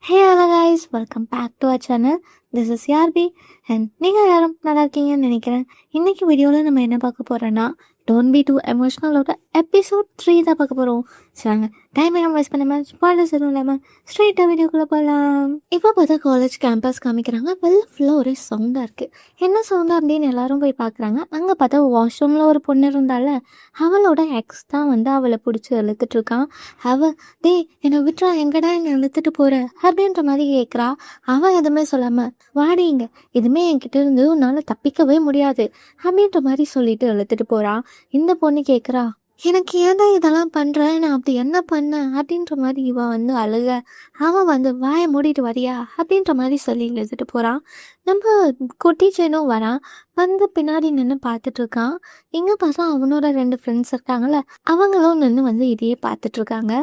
Hey hello guys, welcome back to our channel. This is யார்பி and நீங்கள் எல்லாரும் நல்லா இருக்கீங்கன்னு நினைக்கிறேன். இன்றைக்கி வீடியோவில் நம்ம என்ன பார்க்க போகிறோன்னா, டோன்ட் பி டூ எமோஷ்னலோட எபிசோட் 3 தான் பார்க்க போகிறோம். சரிங்க, டைம் எல்லாம் வேஸ்ட் பண்ணாமல் ஸ்பாய்லர்ஸ் எதுவும் இல்லாமல் ஸ்ட்ரைட்டாக வீடியோக்குள்ளே போகலாம். இப்போ பார்த்தா காலேஜ் கேம்பஸ் காமிக்கிறாங்க. வெளில ஃபுல்லாக ஒரே சவுண்டாக இருக்குது. என்ன சவுண்டு அப்படின்னு எல்லாரும் போய் பார்க்குறாங்க. அங்கே பார்த்தா வாஷ்ரூமில் ஒரு பொண்ணு இருந்தால, அவளோட எக்ஸ் தான் வந்து அவளை பிடிச்சி இழுத்துட்டு இருக்கான். என்னை விட்டுறா, எங்கடா என்னை இழுத்துட்டு போகிற அப்படின்ற மாதிரி கேட்குறா. அவன் எதுவுமே சொல்லாமல், வாடிங்க, எதுவுமே என்கிட்ட இருந்து உன்னால் தப்பிக்கவே முடியாது அப்படின்ற மாதிரி சொல்லிட்டு இழுத்துட்டு போகிறான். இந்த பொண்ணு கேட்குறா, எனக்கு ஏன்டா இதெல்லாம் பண்ணுறேன், நான் அப்படி என்ன பண்ணேன் அப்படின்ற மாதிரி இவன் வந்து அழுக. அவன் வந்து வாயை மூடிட்டு வரியா அப்படின்ற மாதிரி சொல்லி எழுதிட்டு போகிறான். நம்ம குட்டி சேனும் வரான். வந்து பின்னாடி நின்று பார்த்துட்டு இருக்கான். இங்கே பார்த்தா அவனோட 2 ஃப்ரெண்ட்ஸ் இருக்காங்கல்ல, அவங்களும் நின்று வந்து இதையே பார்த்துட்டு இருக்காங்க.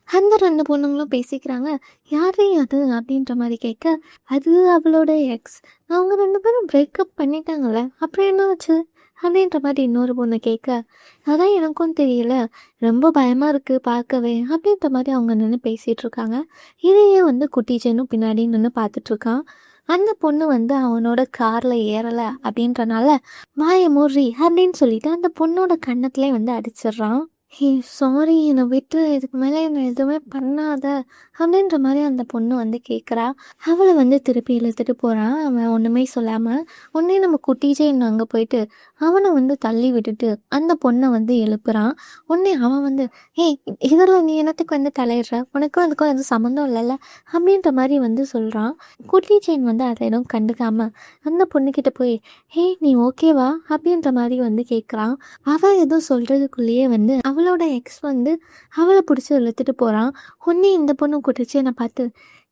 அந்த 2 பொண்ணுங்களும் பேசிக்கிறாங்க. யாரே அது அப்படின்ற மாதிரி கேட்க, அது அவளோட எக்ஸ், அவங்க 2 பேரும் பிரேக்கப் பண்ணிட்டாங்கல்ல, அப்புறம் என்ன ஆச்சு அப்படின்ற மாதிரி இன்னொரு பொண்ணு கேட்க, அதான் எனக்கும் தெரியல, ரொம்ப பயமாக இருக்குது பார்க்கவே அப்படின்ற மாதிரி அவங்க நின்று பேசிகிட்டு இருக்காங்க. இதையே வந்து குட்டி சேனும் பின்னாடி நின்று பார்த்துட்ருக்கான். அந்த பொண்ணு வந்து அவனோட காரில் ஏறலை அப்படின்றனால வாயை மூறி அப்படின்னு சொல்லிட்டு அந்த பொண்ணோட கன்னத்துலேயே வந்து அடிச்சிடுறான். ஹே சாரி, என்னை விட்டு இதுக்கு மேலே என்னை எதுவுமே பண்ணாத அப்படின்ற மாதிரி அந்த பொண்ணு வந்து கேட்குறா. அவளை வந்து திருப்பி இழுத்துட்டு போகிறான். அவன் ஒன்றுமே சொல்லாமல் உடனே நம்ம குட்டிஜே அங்கே போயிட்டு அவனை வந்து தள்ளி விட்டுட்டு அந்த பொண்ணை வந்து எழுப்புறான். உடனே அவன் வந்து, ஏய் இதில் நீ என்னத்துக்கு வந்து தலையிடுற, உனக்கும் அதுக்கும் எதுவும் சம்மந்தம் இல்லைல்ல அப்படின்ற மாதிரி வந்து சொல்கிறான். குட்டிச்சேன் வந்து அதை எதுவும் கண்டுக்காமல் அந்த பொண்ணுக்கிட்ட போய், ஹே நீ ஓகேவா அப்படின்ற மாதிரி வந்து கேட்குறான். அவன் எதுவும் சொல்கிறதுக்குள்ளேயே வந்து அவளோட எக்ஸ் வந்து அவளை பிடிச்சி இழுத்துட்டு போகிறான். உடனே இந்த பொண்ணு குட்டிச்சேனை பார்த்து,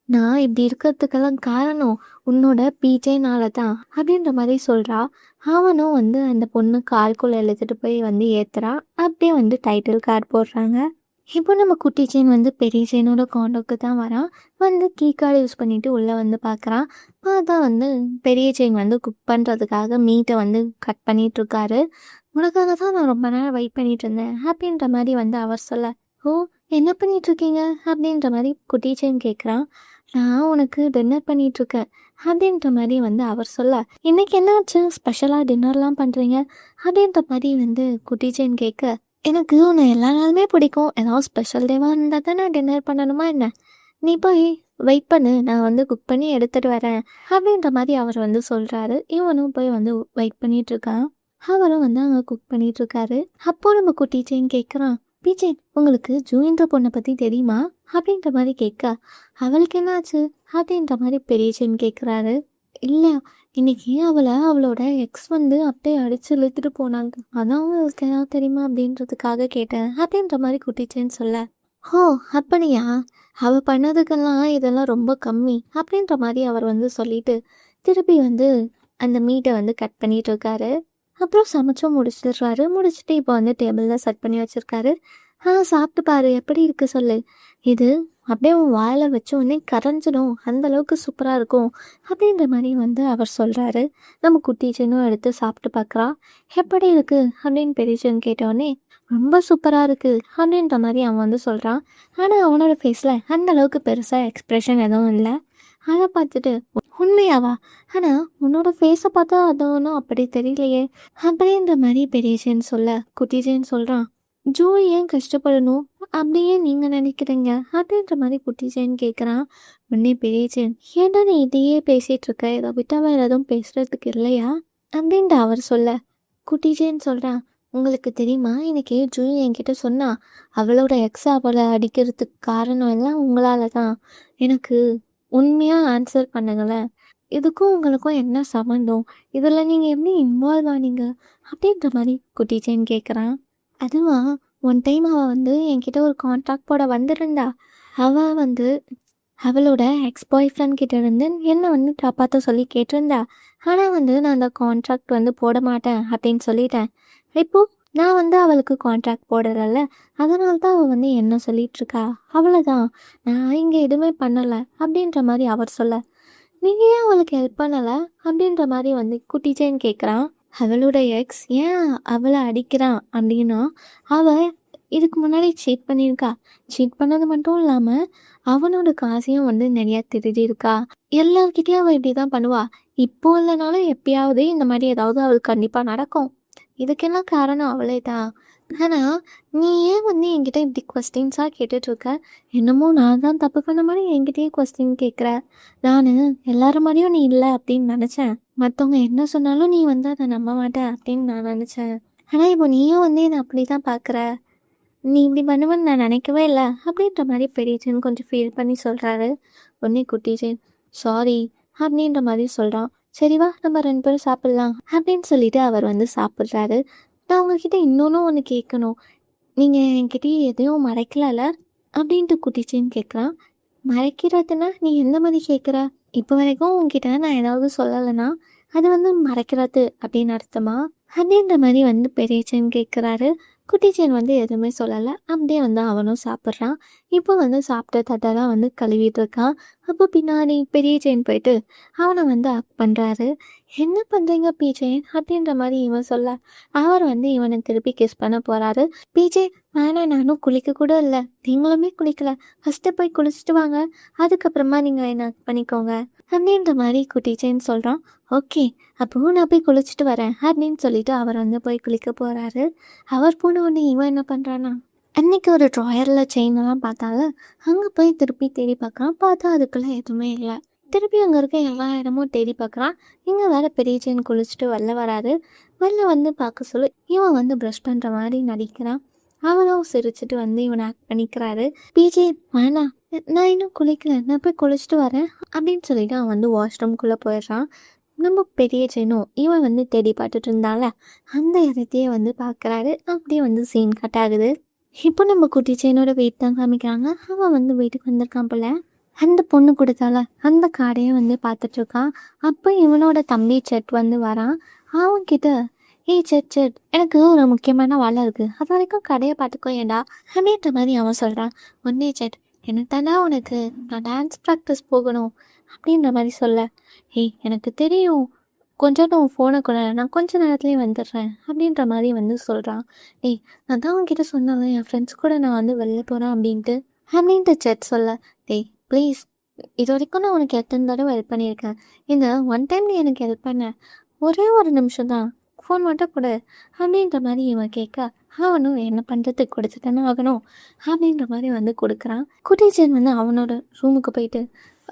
நான் இப்படி இருக்கிறதுக்கெல்லாம் காரணம் உன்னோட பீச்சேனால தான் அப்படின்ற மாதிரி சொல்கிறா. அவனும் வந்து அந்த பொண்ணு காருக்குள்ளே எழுத்துட்டு போய் வந்து ஏற்றுறான். அப்படியே வந்து டைட்டில் கார்டு போடுறாங்க. இப்போ நம்ம குட்டி செயின் வந்து பெரிய செயினோட காண்டோக்கு தான் வரான். வந்து கீ கார்டு யூஸ் பண்ணிவிட்டு உள்ளே வந்து பார்க்குறான். பார்த்தா வந்து பெரிய செயின் வந்து குக் பண்ணுறதுக்காக மீட்டை வந்து கட் பண்ணிகிட்ருக்காரு. உனக்காக தான் நான் ரொம்ப நேரம் வெயிட் பண்ணிகிட்டு இருந்தேன் அப்படின்ற மாதிரி வந்து அவர் சொல்ல, ஓ என்ன பண்ணிகிட்ருக்கீங்க அப்படின்ற மாதிரி குட்டி செயின் கேட்குறான். நான் உனக்கு டின்னர் பண்ணிகிட்ருக்கேன் அப்படின்ற மாதிரி வந்து அவர் சொல்ல, இன்றைக்கி என்னாச்சு, ஸ்பெஷலாக டின்னர்லாம் பண்ணுறீங்க அப்படின்ற மாதிரி வந்து குட்டி செயின் கேட்க, எனக்கு உன்னை எல்லா நாளுமே பிடிக்கும், ஏதாவது ஸ்பெஷல் டேவாக இருந்தால் தான் நான் டின்னர் பண்ணணுமா என்ன, நீ போய் வெயிட் பண்ணு, நான் வந்து குக் பண்ணி எடுத்துகிட்டு வரேன் அப்படின்ற மாதிரி அவர் வந்து சொல்கிறாரு. இவனும் போய் வந்து வெயிட் பண்ணிகிட்ருக்கான். அவரும் வந்து அங்கே குக் பண்ணிகிட்ருக்காரு. அப்போது நம்ம குட்டி செயின் கேட்குறான், பீச்சே உங்களுக்கு ஜூன்ற பொண்ணை பற்றி தெரியுமா அப்படின்ற மாதிரி கேட்க, அவளுக்கு என்னாச்சு அப்படின்ற மாதிரி பெரிய செயின் கேட்குறாரு. இல்லை, இன்னைக்கு அவளோட எக்ஸ் வந்து அப்படியே அடித்து இழுத்துட்டு போனாங்க, அதான் அவங்களுக்கு ஏதாவது தெரியுமா அப்படின்றதுக்காக கேட்டேன் அப்படின்ற மாதிரி குட்டிச்சேன்னு சொல்ல, ஓ அப்படியா, அவள் பண்ணதுக்கெல்லாம் இதெல்லாம் ரொம்ப கம்மி அப்படின்ற மாதிரி அவர் வந்து சொல்லிட்டு திருப்பி வந்து அந்த மீட்டை வந்து கட் பண்ணிட்டு இருக்காரு. அப்புறம் சமைச்சும் முடிச்சிடுறாரு. முடிச்சுட்டு இப்போ வந்து டேபிளில் செட் பண்ணி வச்சுருக்காரு. சாப்பிட்டு பாரு, எப்படி இருக்குது சொல்லு, இது அப்படியே உன் வாயில் வச்ச உடனே கரைஞ்சிடும், அந்தளவுக்கு சூப்பராக இருக்கும் அப்படின்ற மாதிரி வந்து அவர் சொல்கிறாரு. நம்ம குட்டிச்சனும் எடுத்து சாப்பிட்டு பார்க்குறா. எப்படி இருக்குது அப்படின்னு பெரியச்சன் கேட்டோடனே, ரொம்ப சூப்பராக இருக்குது அப்படின்ற மாதிரி அவன் வந்து சொல்கிறான். ஆனால் அவனோட ஃபேஸில் அந்தளவுக்கு பெருசாக எக்ஸ்ப்ரெஷன் எதுவும் இல்லை. அதை பார்த்துட்டு, உண்மையாவா, ஆனால் உன்னோட ஃபேஸை பார்த்தா அது ஒன்றும் அப்படி தெரியலையே அப்படின்ற மாதிரி பெரியச்சேன்னு சொல்ல, குட்டிச்சேன்னு சொல்கிறான், ஜோ ஏன் கஷ்டப்படணும் அப்படியே நீங்கள் நினைக்கிறீங்க அப்படின்ற மாதிரி குட்டிச்சேன்னு கேட்குறான். உடனே பெரியச்சேன், ஏன்டா நீ இதையே பேசிகிட்டு இருக்க, இதை விட்டா வேறு எதுவும் பேசுகிறதுக்கு இல்லையா அப்படின்ட்டு அவர் சொல்ல, குட்டிச்சேன்னு சொல்கிறான், உங்களுக்கு தெரியுமா, இன்னைக்கு ஜூ என்கிட்ட சொன்னா அவளோட எக்ஸை அவளை அடிக்கிறதுக்கு காரணம் எல்லாம் உங்களால் தான், எனக்கு உண்மையாக ஆன்சர் பண்ணுங்களேன், இதுக்கும் உங்களுக்கும் என்ன சம்மந்தம், இதில் நீங்கள் எப்படி இன்வால்வ் ஆனீங்க அப்படின்ற மாதிரி குட்டிச்சேன்னு கேட்குறான். அதுவா, ஒன் டைம் அவள் வந்து என்கிட்ட ஒரு கான்ட்ராக்ட் போட வந்திருந்தா. அவள் வந்து அவளோட எக்ஸ் பாய் ஃப்ரெண்ட் கிட்ட இருந்து என்னை வந்து காப்பாற்ற சொல்லி கேட்டிருந்தா. ஆனால் வந்து நான் அந்த கான்ட்ராக்ட் வந்து போட மாட்டேன் அப்படின்னு சொல்லிட்டேன். இப்போது நான் வந்து அவளுக்கு கான்ட்ராக்ட் போடுறல, அதனால தான் அவள் வந்து என்ன சொல்லிகிட்ருக்கா, அவ்வளோதான், நான் இங்கே எதுவுமே பண்ணலை அப்படின்ற மாதிரி அவர் சொல்ல, நீங்கள் ஏன் அவளுக்கு ஹெல்ப் பண்ணலை அப்படின்ற மாதிரி வந்து குட்டிச்சேன்னு கேட்குறான். அவளோட எக்ஸ் ஏன் அவளை அடிக்கிறான் அப்படின்னா, அவள் இதுக்கு முன்னாடி சீட் பண்ணியிருக்கா. சீட் பண்ணது மட்டும் இல்லாமல் அவனோட காசையும் வந்து நிறையா திருடியிருக்கா. எல்லார்கிட்டயும் அவள் இப்படி தான் பண்ணுவா. இப்போ இல்லைனாலும் எப்பயாவது இந்த மாதிரி ஏதாவது அவளுக்கு கண்டிப்பாக நடக்கும். இதுக்கெல்லாம் காரணம் அவளே தான். ஆனால் நீ ஏன் வந்து என்கிட்ட இப்படி கொஸ்டின்ஸாக கேட்டுட்ருக்க? என்னமோ நான் தான் தப்பு பண்ண மாதிரி என்கிட்டயே கொஸ்டின் கேட்குற. நான் எல்லாரும் மாதிரியும் நீ இல்லை அப்படின்னு நினச்சேன். மற்றவங்க என்ன சொன்னாலும் நீ வந்து அதை நம்ப மாட்டே அப்படின்னு நான் நினச்சேன். ஆனால் இப்போ நீயும் வந்து என்னை அப்படி தான் பார்க்குற. நீ இப்படி பண்ணுவேன்னு நான் நினைக்கவே இல்லை அப்படின்ற மாதிரி பெரியச்சன் கொஞ்சம் ஃபீல் பண்ணி சொல்கிறாரு. உடனே குட்டிச்சன் சாரி அப்படின்ற மாதிரி சொல்கிறான். சரிவா நம்ம 2 பேரும் சாப்பிட்லாம் அப்படின்னு சொல்லிட்டு அவர் வந்து சாப்பிட்றாரு. நான் உங்ககிட்ட இன்னொன்றும் ஒன்று கேட்கணும். நீங்கள் என்கிட்ட எதையும் மறைக்கலல்ல அப்படின்ட்டு குட்டிச்சேன்னு கேட்குறான். மறைக்கிறதுன்னா நீ எந்த மாதிரி கேட்குற? இப்போ வரைக்கும் உங்ககிட்ட நான் ஏதாவது சொல்லலைன்னா அது வந்து மறைக்கிறது அப்படின்னு அர்த்தமா அப்படின்ற மாதிரி வந்து பெரியச்சேன்னு கேட்குறாரு. குட்டிச்சேன் வந்து எதுவுமே சொல்லலை. அப்படியே வந்து அவனும் சாப்பிட்றான். இப்போ வந்து சாப்பிட்ட தட்டெல்லாம் வந்து கழுவிட்டு இருக்கான். அப்போ பின்னாடி பெரிய செயின் போயிட்டு அவனை வந்து அக் பண்ணுறாரு. என்ன பண்ணுறீங்க பீச்சேன் அப்படின்ற மாதிரி இவன் சொல்ல அவர் வந்து இவனை திருப்பி கிஸ் பண்ண போகிறாரு. பீச்சே வேணாம், நானும் குளிக்க கூட இல்லை, நீங்களுமே குளிக்கல, ஃபஸ்ட்டு போய் குளிச்சுட்டு வாங்க, அதுக்கப்புறமா நீங்கள் என்ன பண்ணிக்கோங்க அப்படின்ற மாதிரி குட்டிச்சேன்னு சொல்கிறான். ஓகே அப்போது நான் போய் குளிச்சுட்டு வரேன் அப்படின்னு சொல்லிட்டு அவர் வந்து போய் குளிக்க போகிறாரு. அவர் போன உடனே இவன் என்ன பண்ணுறான்னா அன்றைக்கி ஒரு ட்ராயரில் செயினெல்லாம் பார்த்தால அங்கே போய் திருப்பி தேடி பார்க்குறான். பார்த்தா அதுக்குள்ளே எதுவுமே இல்லை. திருப்பி அங்கே இருக்க எல்லா இடமும் தேடி பார்க்குறான். இங்கே வேறு பெரிய செயின் குளிச்சுட்டு வெளில வராது. வெளில வந்து பார்க்க சொல்லி இவன் வந்து ப்ரஷ் பண்ணுற மாதிரி நடிக்கிறான். அவனும் சிரிச்சுட்டு வந்து இவனை ஆக்ட் பண்ணிக்கிறாரு. பிஜே வேணாம், நான் இன்னும் குளிக்கல, நான் போய் குளிச்சுட்டு வரேன் அப்படின்னு சொல்லிட்டு அவன் வந்து வாஷ்ரூம்குள்ளே போயிடுறான். நம்ம பெரிய செயினும் இவன் வந்து தேடி பார்த்துட்டு இருந்தால அந்த இடத்தையே வந்து பார்க்குறாரு. அப்படியே வந்து சீன் கட் ஆகுது. இப்போ நம்ம குட்டி செயினோட வெயிட் தான் காமிக்கிறாங்க. அவன் வந்து வீட்டுக்கு வந்திருக்கான் போல. அந்த பொண்ணு கொடுத்தால அந்த காடையை வந்து பார்த்துட்ருக்கான். அப்போ இவனோட தம்பி செட் வந்து வரான். அவன்கிட்ட ஏய் செட் எனக்கு ஒரு முக்கியமான வேலை இருக்குது, அது வரைக்கும் கடையை பார்த்துக்கோ ஏண்டா அப்படின்ற மாதிரி அவன் சொல்கிறான். ஒன்னே செட் எனக்கு தானே உனக்கு நான் டான்ஸ் ப்ராக்டிஸ் போகணும் அப்படின்ற மாதிரி சொல்ல ஏய் எனக்கு தெரியும், கொஞ்சம் நான் ஃபோனை கூட நான் கொஞ்ச நேரத்துலேயே வந்துடுறேன் அப்படின்ற மாதிரி வந்து சொல்கிறான். ஏய் நான் தான் உங்ககிட்ட சொன்னேன் என் ஃப்ரெண்ட்ஸ் கூட நான் வந்து வெளில போகிறேன் அப்படின்ட்டு செட் சொல்ல டேய் ப்ளீஸ், இது வரைக்கும் நான் உனக்கு எத்தனை தடவை ஹெல்ப் பண்ணியிருக்கேன். இந்த ஒன் டைம் நீ எனக்கு ஹெல்ப் பண்ண, ஒரே ஒரு நிமிஷம் தான், ஃபோன் மட்டும் கொடு அப்படின்ற மாதிரி இவன் கேட்க அவனும் என்ன பண்ணுறதுக்கு கொடுத்து தானே ஆகணும் அப்படின்ற மாதிரி வந்து கொடுக்குறான். குட்டிச்சன் வந்து அவனோட ரூமுக்கு போயிட்டு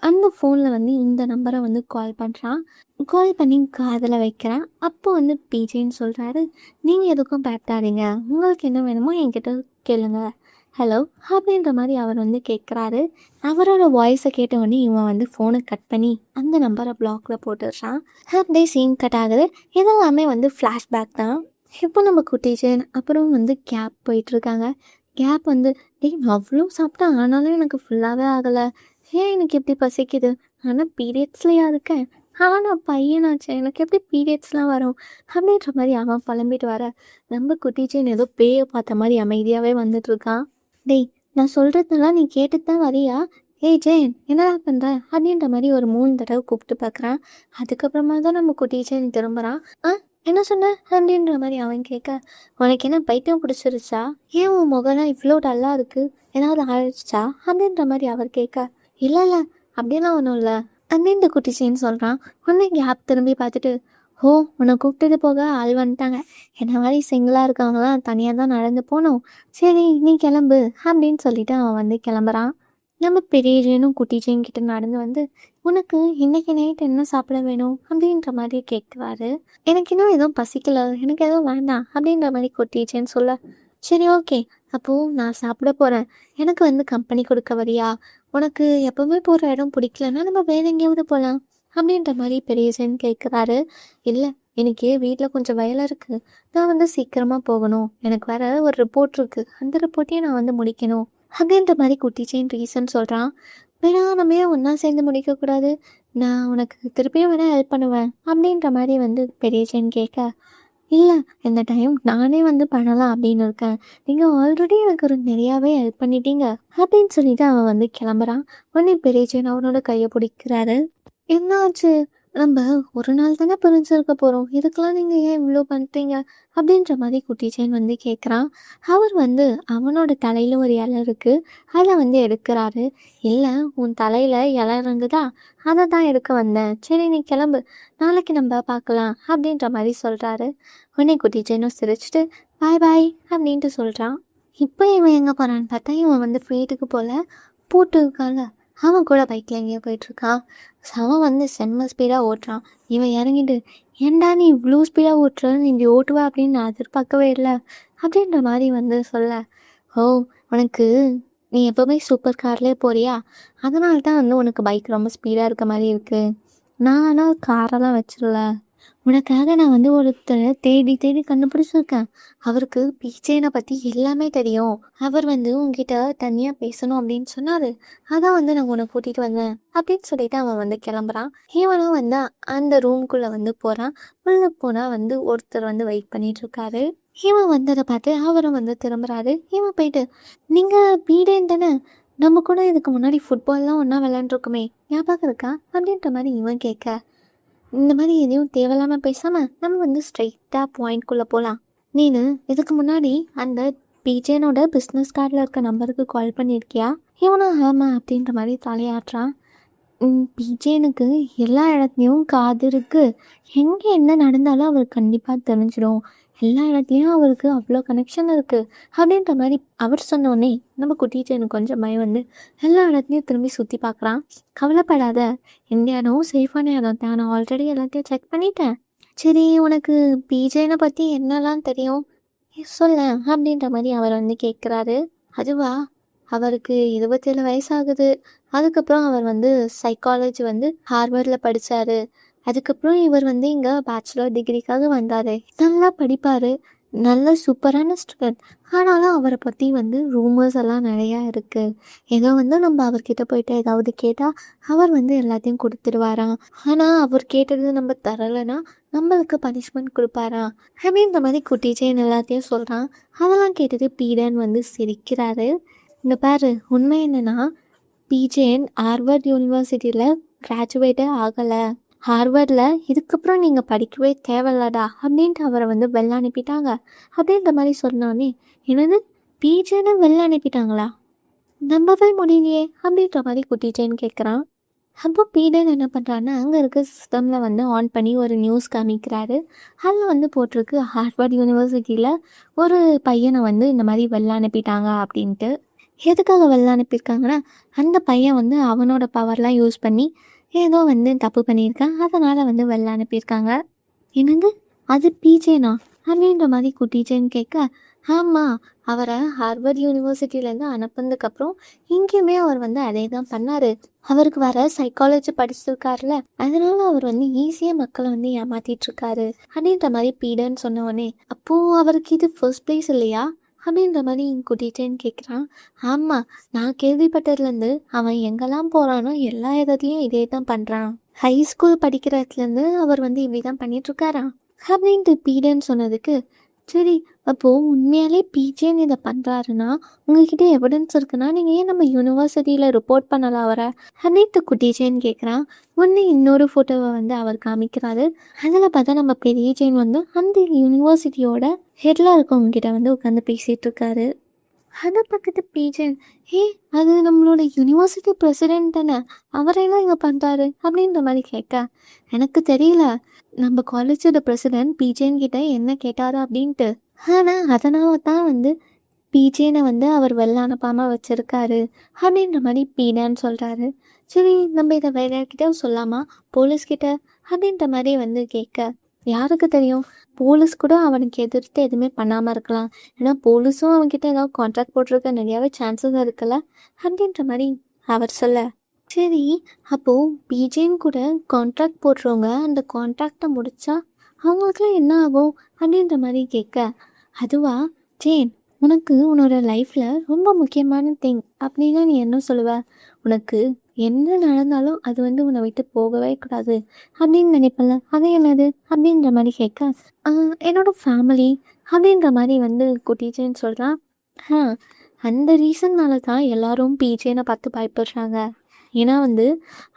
அந்த ஃபோனில் வந்து இந்த நம்பரை வந்து கால் பண்ணுறான். கால் பண்ணி காதில் வைக்கிறான். அப்போ வந்து பிஜேன்னு சொல்கிறாரு, நீங்கள் எதுக்கும் பயப்படாதீங்க, உங்களுக்கு என்ன வேணுமோ என்கிட்ட கேளுங்க, ஹலோ அப்படின்ற மாதிரி அவர் வந்து கேட்குறாரு. அவரோட வாய்ஸை கேட்ட உடனே இவன் வந்து ஃபோனை கட் பண்ணி அந்த நம்பரை பிளாக்ல போட்டுடுறான். அப்படியே சீன் கட் ஆகுது. இதெல்லாமே வந்து ஃப்ளாஷ்பேக் தான். இப்போ நம்ம குட்டிச்சன் அப்புறம் வந்து கேப் போயிட்டுருக்காங்க. கேப் வந்து டேய் நான் அவ்வளோ சாப்பிட்டேன் ஆனாலும் எனக்கு ஃபுல்லாகவே ஆகலை, ஏன் எனக்கு எப்படி பசிக்குது, ஆனால் பீரியட்ஸ்லையா இருக்கேன், ஆனால் பையனாச்சு எனக்கு எப்படி பீரியட்ஸ்லாம் வரும் அப்படின்ற மாதிரி அவன் புலம்பிட்டு வர நம்ம குட்டிச்சன் ஏதோ பேயை பார்த்த மாதிரி அமைதியாகவே வந்துட்டுருக்கான். டேய் நான் சொல்கிறதெல்லாம் நீ கேட்டுட்டு தான் வரியா, ஏய் ஜெயன் என்னடா பண்ணுற அப்படின்ற மாதிரி ஒரு 3 தடவை கூப்பிட்டு பார்க்குறான். அதுக்கப்புறமா தான் நம்ம குட்டிச்சன் திரும்புகிறான். என்ன சொன்ன அப்படின்ற மாதிரி அவன் கேட்க உனக்கு என்ன பைத்தியம் பிடிச்சிருச்சா, ஏன் உன் முகம்லாம் இவ்வளோ டல்லாக இருக்குது, ஏதாவது ஆயிடுச்சா அப்படின்ற மாதிரி அவர் கேட்க இல்லை அப்படியெல்லாம் ஒன்றும் இல்லை அப்படின்ற குட்டிச்சேன்னு சொல்கிறான். உடனே கேப் திரும்பி பார்த்துட்டு ஓ உன்னை கூப்பிட்டது போக ஆள் வந்துட்டாங்க, என்ன மாதிரி சிங்கிளாக இருக்கவங்களாம் தனியாக தான் நடந்து போகணும், சரி நீ கிளம்பு அப்படின்னு சொல்லிட்டு அவன் வந்து கிளம்புறான். நம்ம பெரிய ஜேனும் குட்டி ஜேன் கிட்ட நடந்து வந்து உனக்கு இன்னைக்கு நைட் என்ன சாப்பிட வேணும் அப்படின்ற மாதிரி கேட்குறாரு. எனக்கு இன்னும் எதுவும் பசிக்கல, எனக்கு எதுவும் வேண்டாம் அப்படின்ற மாதிரி குட்டி ஜேன் சொல்ல சரி ஓகே அப்போது நான் சாப்பிட போகிறேன், எனக்கு வந்து கம்பெனி கொடுக்க வரியா, உனக்கு எப்போவுமே போகிற இடம் பிடிக்கலன்னா நம்ம வேறு எங்கேயாவது போகலாம் அப்படின்ற மாதிரி பெரிய ஜேன் கேட்குறாரு. இல்லை எனக்கு வீட்டில் கொஞ்சம் வேலை இருக்குது, நான் வந்து சீக்கிரமாக போகணும், எனக்கு வேறு ஒரு ரிப்போர்ட் இருக்குது, அந்த ரிப்போர்ட்டையும் நான் வந்து முடிக்கணும் அப்படின்ற மாதிரி குட்டிச்சேன் ரீசன் சொல்கிறான். வேணா நம்ம ஒன்றா சேர்ந்து முடிக்கக்கூடாது, நான் உனக்கு திருப்பியும் வேணால் ஹெல்ப் பண்ணுவேன் அப்படின்ற மாதிரி வந்து பெரிய செயின் கேட்க இல்லை இந்த டைம் நானே வந்து பண்ணலாம் அப்படின்னு இருக்கேன், நீங்கள் ஆல்ரெடி எனக்கு ஒரு நிறையாவே ஹெல்ப் பண்ணிட்டீங்க அப்படின்னு சொல்லிட்டு அவன் வந்து கிளம்புறான். உடனே பெரிய செயின் அவனோட கையை பிடிக்கிறாரு. என்னாச்சு, நம்ம ஒரு நாள் தானே பிரிஞ்சிருக்க போகிறோம், இதுக்கெல்லாம் நீங்கள் ஏன் இவ்வளோ பண்ணுறீங்க அப்படின்ற மாதிரி குட்டி செயின் வந்து கேட்குறான். அவர் வந்து அவனோட தலையில் ஒரு இலை இருக்குது, அதை வந்து எடுக்கிறாரு. இல்லை, உன் தலையில் இலை இருந்துதா, அதை தான் எடுக்க வந்தேன், சரி நீ கிளம்பு, நாளைக்கு நம்ம பார்க்கலாம் அப்படின்ற மாதிரி சொல்கிறாரு. உடனே குட்டி செயினும் சிரிச்சிட்டு பாய் பாய் அப்படின்ட்டு சொல்கிறான். இப்போ இவன் எங்கே போகிறான்னு பார்த்தா இவன் வந்து வீட்டுக்கு போல பூட்டு இருக்கான்ல, அவன் கூட பைக்கில் எங்கேயோ போயிட்டுருக்கான். அவன் வந்து செம்ம ஸ்பீடாக ஓட்டுறான். இவன் இறங்கிட்டு ஏன்டா நீ இவ்வளோ ஸ்பீடாக ஓட்டுற, நீ இப்படி ஓட்டுவா அப்படின்னு நான் எதிர்பார்க்கவே இல்லை அப்படின்ற மாதிரி வந்து சொல்ல, ஓ உனக்கு நீ எப்போவுமே சூப்பர் கார்லேயே போறியா, அதனால தான் வந்து உனக்கு பைக் ரொம்ப ஸ்பீடாக இருக்க மாதிரி இருக்குது. நான் ஆனால் காரெல்லாம் வச்சிடல, உனக்காக நான் வந்து ஒருத்தரை தேடி தேடி கண்டுபிடிச்சிருக்கேன். அவருக்கு பீச்சேனை பற்றி எல்லாமே தெரியும். அவர் வந்து உங்ககிட்ட தனியாக பேசணும் அப்படின்னு சொன்னார், அதான் வந்து நான் உன்னை கூட்டிகிட்டு வந்தேன் அப்படின்னு சொல்லிட்டு அவன் வந்து கிளம்புறான். இவனும் வந்து அந்த ரூம்குள்ளே வந்து போகிறான். உள்ளே போனால் வந்து ஒருத்தர் வந்து வெயிட் பண்ணிகிட்ருக்காரு. இவன் வந்ததை பார்த்து அவரும் வந்து திரும்புறாரு. இவன் போயிட்டு நீங்கள் பீடேன் தானே, நம்ம கூட இதுக்கு முன்னாடி ஃபுட்பால்லாம் ஒன்றா விளையாண்டுருக்குமே, ஞாபகம் இருக்கா அப்படின்ற மாதிரி இவன் கேட்க, இந்த மாதிரி எதையும் தேவையில்லாமல் பேசாமல் நம்ம வந்து ஸ்ட்ரைட்டாக பாயிண்ட்குள்ளே போகலாம். நீனு இதுக்கு முன்னாடி அந்த பிஜேனோட பிஸ்னஸ் கார்டில் இருக்க நம்பருக்கு கால் பண்ணியிருக்கியா? இவனும் ஆமாம் அப்படின்ற மாதிரி தலையாட்டுறான். பிஜேனுக்கு எல்லா இடத்துலையும் காது இருக்குது, எங்கே என்ன நடந்தாலும் அவருக்கு கண்டிப்பாக தெரிஞ்சிடும், எல்லா இடத்துலையும் அவருக்கு அவ்வளோ கனெக்ஷன் இருக்குது அப்படின்ற மாதிரி அவர் சொன்னோடனே நம்ம குட்டிச்சேனுக்கு கொஞ்சம் பயம் வந்து எல்லா இடத்துலையும் திரும்பி சுற்றி பார்க்குறான். கவலைப்படாத, எந்த இடமும் சேஃபான இடம் தான், நான் ஆல்ரெடி எல்லாத்தையும் செக் பண்ணிட்டேன். சரி, உனக்கு பிஜேனை பற்றி என்னெல்லாம் தெரியும் சொல்ல அப்படின்ற மாதிரி அவர் வந்து கேட்குறாரு. அதுவா, அவருக்கு 27 வயசாகுது. அதுக்கப்புறம் அவர் வந்து சைக்காலஜி வந்து ஹார்வர்டில் படித்தார். அதுக்கப்புறம் இவர் வந்து இங்கே பேச்சுலர் டிகிரிக்காக வந்தார். நல்லா படிப்பார், நல்ல சூப்பரான ஸ்டூடெண்ட். ஆனாலும் அவரை பற்றி வந்து ரூமர்ஸ் எல்லாம் நிறையா இருக்குது. ஏதோ வந்து நம்ம அவர்கிட்ட போயிட்டு ஏதாவது கேட்டால் அவர் வந்து எல்லாத்தையும் கொடுத்துடுவாராம். ஆனால் அவர் கேட்டது நம்ம தரலைன்னா நம்மளுக்கு பனிஷ்மெண்ட் கொடுப்பாராம் அப்படின்ற மாதிரி குட்டிச்சேன் எல்லாத்தையும் சொல்கிறான். அதெல்லாம் கேட்டது பீடன் வந்து சிரிக்கிறாரு. இந்த பாரு, உண்மை என்னென்னா பிஜேன் ஹார்வர்ட் யூனிவர்சிட்டியில் கிராஜுவேட்டே ஆகலை. ஹார்வர்டில் இதுக்கப்புறம் நீங்கள் படிக்கவே தேவையில்லடா அப்படின்ட்டு அவரை வந்து வெளில அனுப்பிட்டாங்க அப்படின்ற மாதிரி சொன்னோன்னே, என்னது பிஜேன்னு வெளில அனுப்பிட்டாங்களா, நம்பவே முடியலையே அப்படின்ற மாதிரி குட்டிச்சேன்னு கேட்குறான். அப்போ பீடன் என்ன பண்ணுறான்னா அங்கே இருக்க சிஸ்டமில் வந்து ஆன் பண்ணி ஒரு நியூஸ் காமிக்கிறாரு. அதில் வந்து போட்டிருக்கு, ஹார்வர்ட் யூனிவர்சிட்டியில் ஒரு பையனை வந்து இந்த மாதிரி வெளில அனுப்பிட்டாங்க அப்படின்ட்டு. எதுக்காக வெளில அனுப்பியிருக்காங்கன்னா, அந்த பையன் வந்து அவனோட பவர்லாம் யூஸ் பண்ணி ஏதோ வந்து தப்பு பண்ணியிருக்கான், அதனால் வந்து வெளில அனுப்பியிருக்காங்க. என்னது, அது பிஜேனா அப்படின்ற மாதிரி குட்டிச்சேன்னு கேட்க, ஆமாம், அவரை ஹார்வர்ட் யூனிவர்சிட்டியிலேருந்து அனுப்புனதுக்கப்புறம் இங்கேயுமே அவர் வந்து அதே தான் பண்ணார். அவருக்கு வர சைக்காலஜி படிச்சிருக்காருல, அதனால அவர் வந்து ஈஸியாக மக்களை வந்து ஏமாற்றிட்டுருக்காரு அப்படின்ற மாதிரி பீடன்னு சொன்னவொடனே, அப்போது அவருக்கு இது ஃபர்ஸ்ட் ப்ளேஸ் இல்லையா அப்படின்ற மாதிரி குட்டிச்சேன்னு கேட்குறான். ஆமாம், நான் கேள்விப்பட்டதுலேருந்து அவன் எங்கெல்லாம் போகிறானோ எல்லா இடத்துலையும் இதே தான் பண்ணுறான். ஹை ஸ்கூல் படிக்கிறதுலேருந்து அவர் வந்து இப்படி தான் பண்ணிகிட்ருக்காரான் அப்படின்ட்டு பீடன்னு சொன்னதுக்கு, சரி அப்போது உண்மையாலே பிஜேன்னு இதை பண்ணுறாருன்னா உங்ககிட்ட எவிடன்ஸ் இருக்குன்னா நீங்கள் ஏன் நம்ம யூனிவர்சிட்டியில் ரிப்போர்ட் பண்ணலாம் அவரை அப்படின்ட்டு குட்டிச்சேன்னு கேட்குறான். ஒன்று இன்னொரு ஃபோட்டோவை வந்து அவர் காமிக்கிறாரு. அதில் பார்த்தா நம்ம பெரிய ஜெயின் வந்து அந்த யூனிவர்சிட்டியோட ஹெட்டில் இருக்கவங்ககிட்ட வந்து உட்காந்து பேசிகிட்டு இருக்காரு. அதை பக்கத்து பிஜேன், அது நம்மளோட யூனிவர்சிட்டி பிரசிடென்ட் தானே, அவரெல்லாம் இங்கே பண்ணுறாரு அப்படின்ற மாதிரி கேட்க, எனக்கு தெரியல நம்ம காலேஜோட பிரசிடென்ட் பிஜேன் கிட்ட என்ன கேட்டாரு அப்படின்ட்டு. ஆனால் அதனால தான் வந்து பிஜேனை வந்து அவர் வெளில அனுப்பாமல் வச்சுருக்காரு அப்படின்ற மாதிரி பீடான்னு சொல்கிறாரு. சரி, நம்ம இதை வேற யார்கிட்ட சொல்லாமா, போலீஸ்கிட்ட அப்படின்ற மாதிரி வந்து கேட்க, யாருக்கு தெரியும், போலீஸ் கூட அவனுக்கு எதிர்த்து எதுவுமே பண்ணாமல் இருக்கலாம். ஏன்னா போலீஸும் அவன்கிட்ட ஏதாவது கான்ட்ராக்ட் போட்டிருக்க நிறையாவே சான்சஸ் இருக்குல்ல அப்படின்ற மாதிரி அவர் சொல்ல, சரி அப்போது பிஜேன்னு கூட கான்ட்ராக்ட் போடுறவங்க அந்த கான்ட்ராக்டை முடித்தா அவங்களுக்குலாம் என்ன ஆகும் அப்படின்ற மாதிரி கேட்க, அதுவா ஜேன், உனக்கு உன்னோட லைஃப்பில் ரொம்ப முக்கியமான திங் அப்படின்னா நீ என்ன சொல்லுவ, உனக்கு என்ன நடந்தாலும் அது வந்து உன்னை விட்டு போகவே கூடாது அப்படின்னு நினைப்பல, அது என்னது அப்படின்ற மாதிரி கேட்க, என்னோடய ஃபேமிலி அப்படின்ற மாதிரி வந்து குட்டிச்சேன்னு சொல்கிறான். அந்த ரீசன்னால தான் எல்லாரும் பிஜேனை பார்த்து பயப்படுறாங்க. ஏன்னா வந்து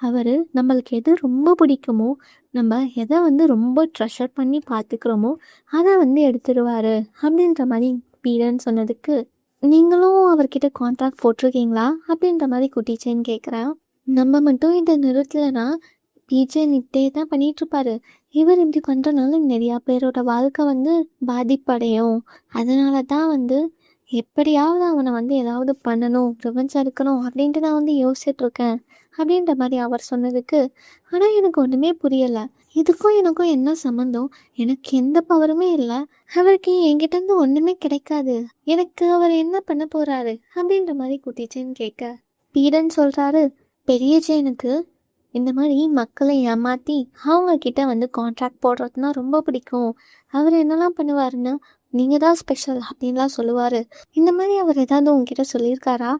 அவர் நம்மளுக்கு எது ரொம்ப பிடிக்குமோ, நம்ம எதை வந்து ரொம்ப ட்ரெஷர் பண்ணி பார்த்துக்கிறோமோ அதை வந்து எடுத்துடுவார் அப்படின்ற மாதிரி பீடன் சொன்னதுக்கு, நீங்களும் அவர்கிட்ட கான்ட்ராக்ட் போட்டிருக்கீங்களா அப்படின்ற மாதிரி குட்டிச்சேன்னு கேட்குறேன். நம்ம மட்டும் இதை நிறுத்தலைன்னா பிஜே நிட்டே தான் பண்ணிகிட்ருப்பாரு. இவர் இப்படி பண்ணுறனால நிறையா பேரோட வாழ்க்கை வந்து பாதிப்படையும். அதனால தான் வந்து எப்படியாவது அவனை வந்து ஏதாவது பண்ணணும், ரிவெஞ்ச் எடுக்கணும் அப்படின்ட்டு நான் வந்து யோசிச்சுட்ருக்கேன் அப்படின்ற மாதிரி அவர் சொன்னதுக்கு, ஆனால் எனக்கு ஒன்றுமே புரியலை. இதுக்கும் எனக்கும் என்ன சம்மந்தம்? எனக்கு எந்த பவருமே இல்லை. அவருக்கு என்கிட்டேருந்து ஒன்றுமே கிடைக்காது. எனக்கு அவர் என்ன பண்ண போகிறாரு அப்படின்ற மாதிரி குட்டிச்சேன்னு கேட்க, பீடன் சொல்கிறாரு, பெரிய ஜெயினுக்கு இந்த மாதிரி மக்களை ஏமாற்றி அவங்கக்கிட்ட வந்து கான்ட்ராக்ட் போடுறதுனா ரொம்ப பிடிக்கும். அவர் என்னெல்லாம் பண்ணுவாருன்னா, நீங்கள் தான் ஸ்பெஷல் அப்படின்லாம் சொல்லுவார். இந்த மாதிரி அவர் ஏதாவது உங்ககிட்ட சொல்லியிருக்காரா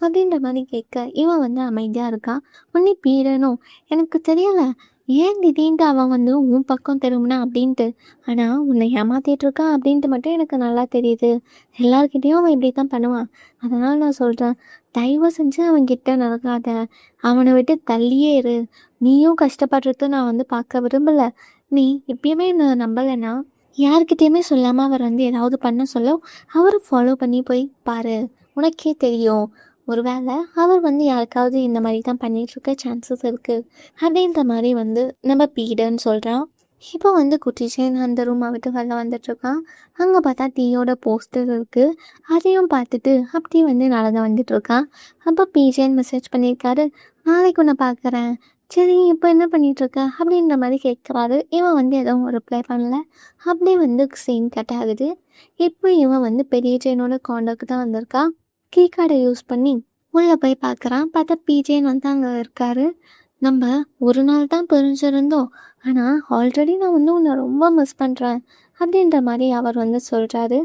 அப்படின்ற மாதிரி கேட்க, இவன் வந்து அமைதியாக இருக்கான். உடனே பீடனும், எனக்கு தெரியலை ஏன் திடீர்னு அவன் வந்து உன் பக்கம் திரும்பினா அப்படின்ட்டு. ஆனால் உன்னை ஏமாத்திட்டு இருக்கான் அப்படின்ட்டு மட்டும் எனக்கு நல்லா தெரியுது. எல்லாருக்கிட்டேயும் அவன் இப்படி தான் பண்ணுவான். அதனால் நான் சொல்கிறேன், தயவு செஞ்சு அவன்கிட்ட நடக்காத. அவனை விட்டு தள்ளியே இரு. நீயும் கஷ்டப்படுறது நான் வந்து பார்க்க விரும்பலை. நீ இப்பயுமே நான் நம்பலைன்னா யார்கிட்டேயுமே சொல்லாமல் அவர் வந்து ஏதாவது பண்ண சொல்ல அவரை ஃபாலோ பண்ணி போய் பாரு. உனக்கே தெரியும். ஒருவேளை அவர் வந்து யாருக்காவது இந்த மாதிரி தான் பண்ணிகிட்ருக்க சான்சஸ் இருக்குது அப்படின்ற மாதிரி வந்து நம்ம பீடன்னு சொல்கிறான். இப்போ வந்து குட்டிச்சேன் அந்த ரூமை விட்டு வெளில வந்துட்டுருக்கான். அங்கே பார்த்தா டீயோட போஸ்டர் இருக்குது. அதையும் பார்த்துட்டு அப்படியே வந்து நடந்து வந்துட்டுருக்கான். அப்போ பிஜேன்னு மெசேஜ் பண்ணியிருக்காரு, நாளைக்கு உன்னை பார்க்குறேன். சரி இப்போ என்ன பண்ணிகிட்ருக்க அப்படின்ற மாதிரி கேட்குறாரு. இவன் வந்து எதுவும் ரிப்ளை பண்ணல. அப்படியே வந்து சீன் கட் ஆகுது. இப்போ இவன் வந்து பெரிய ஜெயினோட காண்டாக்ட் தான் வந்திருக்கான். கீ கார்டை யூஸ் பண்ணி உள்ளே போய் பார்க்குறான். பார்த்தா பிஜேன்னு வந்து அங்கே இருக்காரு. நம்ம ஒரு நாள் தான் பிரிஞ்சிருந்தோம், ஆனால் ஆல்ரெடி நான் வந்து உன்னை ரொம்ப மிஸ் பண்ணுறேன் அப்படின்ற மாதிரி அவர் வந்து சொல்கிறாரு.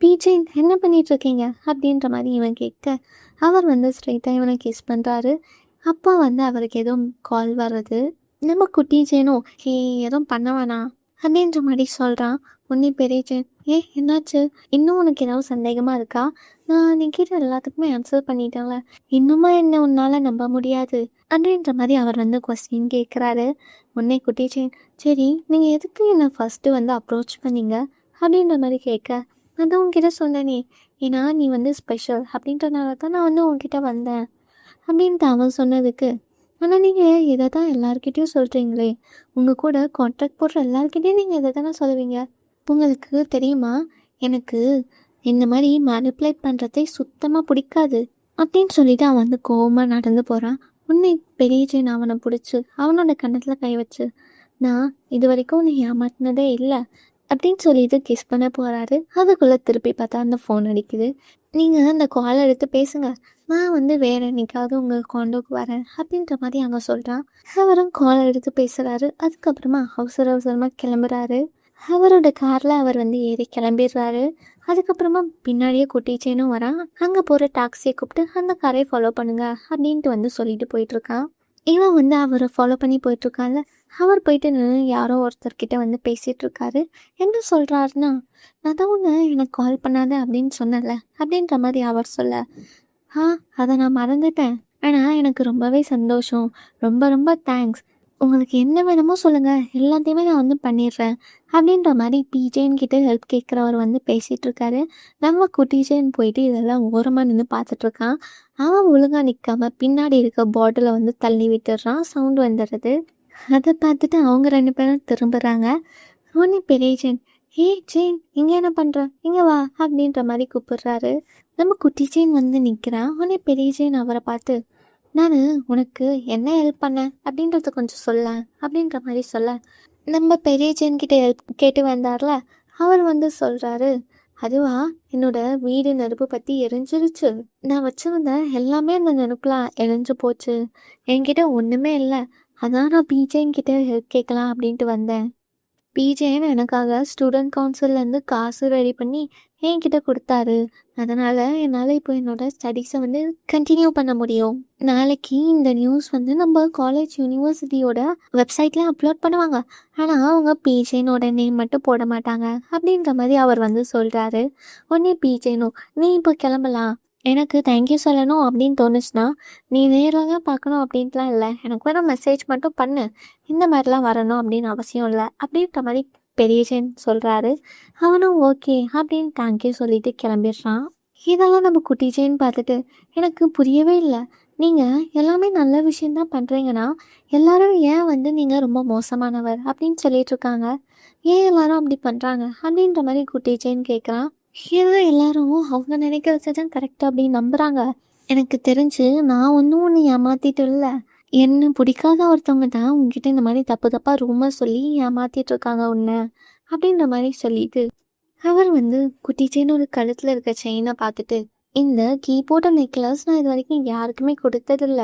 பிஜே என்ன பண்ணிகிட்ருக்கீங்க அப்படின்ற மாதிரி இவன் கேட்க, அவர் வந்து ஸ்ட்ரைட்டாக இவனை கிஸ் பண்ணுறாரு. அப்போ வந்து அவருக்கு எதுவும் கால் வர்றது. நம்ம குட்டி ஜேனோ, எதுவும் பண்ண வேணாம் அப்படின்ற மாதிரி சொல்கிறான். உன்னே பெரிய ஜேன், என்னாச்சு? இன்னும் உனக்கு ஏதாவது சந்தேகமாக இருக்கா? நான் நிற்கிற எல்லாத்துக்குமே ஆன்சர் பண்ணிட்டேன்ல, இன்னுமா என்ன உன்னால் நம்ப முடியாது அப்படின்ற மாதிரி அவர் வந்து கொஸ்டின் கேட்குறாரு. உன்னே குட்டி ஜேன், சரி நீங்கள் எதுக்கு என்னை ஃபஸ்ட்டு வந்து அப்ரோச் பண்ணீங்க அப்படின்ற மாதிரி கேட்க, அதான் உங்ககிட்ட சொன்னேனே, ஏன்னா நீ வந்து ஸ்பெஷல் அப்படின்றனால தான் நான் வந்து உங்ககிட்ட வந்தேன் அப்படின்ட்டு அவன் சொன்னதுக்கு, ஆனால் நீங்கள் இதை தான் எல்லாருக்கிட்டேயும் சொல்கிறீங்களே, உங்கள் கூட கான்ட்ராக்ட் போடுற எல்லாருக்கிட்டேயும் நீங்கள் இதை தானே சொல்லுவீங்க. உங்களுக்கு தெரியுமா, எனக்கு இந்த மாதிரி மேனிப்புலேட் பண்ணுறதே சுத்தமாக பிடிக்காது அப்படின்னு சொல்லிட்டு அவன் வந்து கோவமாக நடந்து போகிறான். உன்னை பெரிய ஜெயின் அவனை பிடிச்சி அவனோட கன்னத்தில் கை வச்சு, நான் இது வரைக்கும் உன்னை ஏமாட்டினதே இல்லை அப்படின்னு சொல்லிட்டு கிஸ் பண்ண போகிறாரு. அதுக்குள்ளே திருப்பி பார்த்தா அந்த ஃபோன் அடிக்குது. நீங்கள் அந்த கால் எடுத்து பேசுங்க, நான் வந்து வேறு என்னைக்காவது உங்கள் காண்டோக்கு வரேன் அப்படின்ற மாதிரி அங்கே சொல்கிறான். அவரும் கால் எடுத்து பேசுகிறாரு. அதுக்கப்புறமா அவசரமாக கிளம்புறாரு. அவரோட காரில் அவர் வந்து ஏறி கிளம்பிடுறாரு. அதுக்கப்புறமா பின்னாடியே குட்டிச்சேனும் வரான். அங்கே போகிற டாக்ஸியை கூப்பிட்டு அந்த காரை ஃபாலோ பண்ணுங்க அப்படின்ட்டு வந்து சொல்லிட்டு போயிட்டுருக்கான். இவன் வந்து அவரை ஃபாலோ பண்ணி போயிட்டுருக்கான்ல, அவர் போயிட்டு நின்று யாரோ ஒருத்தர்கிட்ட வந்து பேசிகிட்டு இருக்காரு. என்ன சொல்கிறாருன்னா, நான் தான் ஒன்று எனக்கு கால் பண்ணாத அப்படின்னு சொன்னல அப்படின்ற மாதிரி அவர் சொல்ல, அதை நான் மறந்துட்டேன், ஆனால் எனக்கு ரொம்பவே சந்தோஷம், ரொம்ப ரொம்ப தேங்க்ஸ், உங்களுக்கு என்ன வேணுமோ சொல்லுங்கள், எல்லாத்தையுமே நான் வந்து பண்ணிடுறேன் அப்படின்ற மாதிரி பிஜேன் கிட்ட ஹெல்ப் கேட்குறவர் வந்து பேசிகிட்டு இருக்காரு. நம்ம குட்டிஜேன் போயிட்டு இதெல்லாம் ஓரமாக நின்று பார்த்துட்ருக்கான். அவன் ஒழுங்காக நிற்காம பின்னாடி இருக்க பாட்டிலை வந்து தள்ளி விட்டுடுறான். சவுண்டு வந்துடுறது. அதை பார்த்துட்டு அவங்க 2 பேரும் திரும்புகிறாங்க. உடனே பெரிய ஜேன், ஜேன் இங்கே என்ன பண்ணுற, இங்கே வா அப்படின்ற மாதிரி கூப்பிடுறாரு. நம்ம குட்டி ஜேன் வந்து நிற்கிறான். உடனே பெரிய ஜேன் அவரை பார்த்து, நான் உனக்கு என்ன ஹெல்ப் பண்ணேன் அப்படின்றத கொஞ்சம் சொல்ல அப்படின்ற மாதிரி சொல்ல, நம்ம பெரிய ஜென்கிட்ட ஹெல்ப் கேட்டு வந்தார்ல, அவர் வந்து சொல்கிறாரு, அதுவா, என்னோட வீடு நெருப்பு பற்றி எரிஞ்சிருச்சு, நான் வச்சுருந்த எல்லாமே அந்த நெருப்புலாம் எரிஞ்சு போச்சு, என்கிட்ட ஒன்றுமே இல்லை, அதான் நான் பிஜேன்கிட்ட ஹெல்ப் கேட்கலாம் அப்படின்ட்டு வந்தேன். பிஜேன்னு எனக்காக ஸ்டூடெண்ட் கவுன்சில்லேருந்து காசு ரெடி பண்ணி என்கிட்ட கொடுத்தாரு. அதனால் என்னால் இப்போ என்னோடய ஸ்டடீஸை வந்து கண்டினியூ பண்ண முடியும். நாளைக்கு இந்த நியூஸ் வந்து நம்ம காலேஜ் யூனிவர்சிட்டியோட வெப்சைட்டில் அப்லோட் பண்ணுவாங்க. ஆனால் அவங்க பிஜேனோட நேம் மட்டும் போட மாட்டாங்க அப்படின்ற மாதிரி அவர் வந்து சொல்கிறாரு. உடனே பிஜேனோ, நீ இப்போ கிளம்பலாம், எனக்கு தேங்க்யூ சொல்லணும் அப்படின்னு தோணுச்சுன்னா, நீ நேரில் தான் பார்க்கணும் அப்படின்ட்டுலாம் இல்லை. எனக்கு வேணா மெசேஜ் மட்டும் பண்ணு. இந்த மாதிரிலாம் வரணும் அப்படின்னு அவசியம் இல்லை. அப்படின்ற மாதிரி பெரிய ஜெயின் சொல்கிறாரு. அவனும் ஓகே அப்படின்னு தேங்க்யூ சொல்லிட்டு கிளம்பிடுறான். இதெல்லாம் நம்ம குட்டி ஜெயின் பார்த்துட்டு எனக்கு புரியவே இல்லை. நீங்கள் எல்லாமே நல்ல விஷயந்தான் பண்ணுறீங்கன்னா, எல்லாரும் ஏன் வந்து நீங்கள் ரொம்ப மோசமானவர் அப்படின்னு சொல்லிட்டு இருக்காங்க. ஏன் எல்லாரும் அப்படி பண்ணுறாங்க அப்படின்ற மாதிரி குட்டி ஜெயின் கேட்குறான். ஏன்னா எல்லாரும் அவங்க நினைக்கிறது தான் கரெக்டாக அப்படின்னு நம்புகிறாங்க. எனக்கு தெரிஞ்சு நான் ஒன்றும் ஒன்று ஏமாத்திட்டு இல்லை. என்ன பிடிக்காத ஒருத்தவங்க தான் உங்ககிட்ட இந்த மாதிரி தப்பு தப்பாக ரூமர் சொல்லி ஏமாத்திட்டு இருக்காங்க உன்னை அப்படின்ற மாதிரி சொல்லிட்டு அவர் வந்து குட்டி செயினோட கழுத்தில் இருக்க செயினை பார்த்துட்டு, இந்த கீபோர்டு நெக்லஸ் நான் இது வரைக்கும் யாருக்குமே கொடுத்ததில்ல.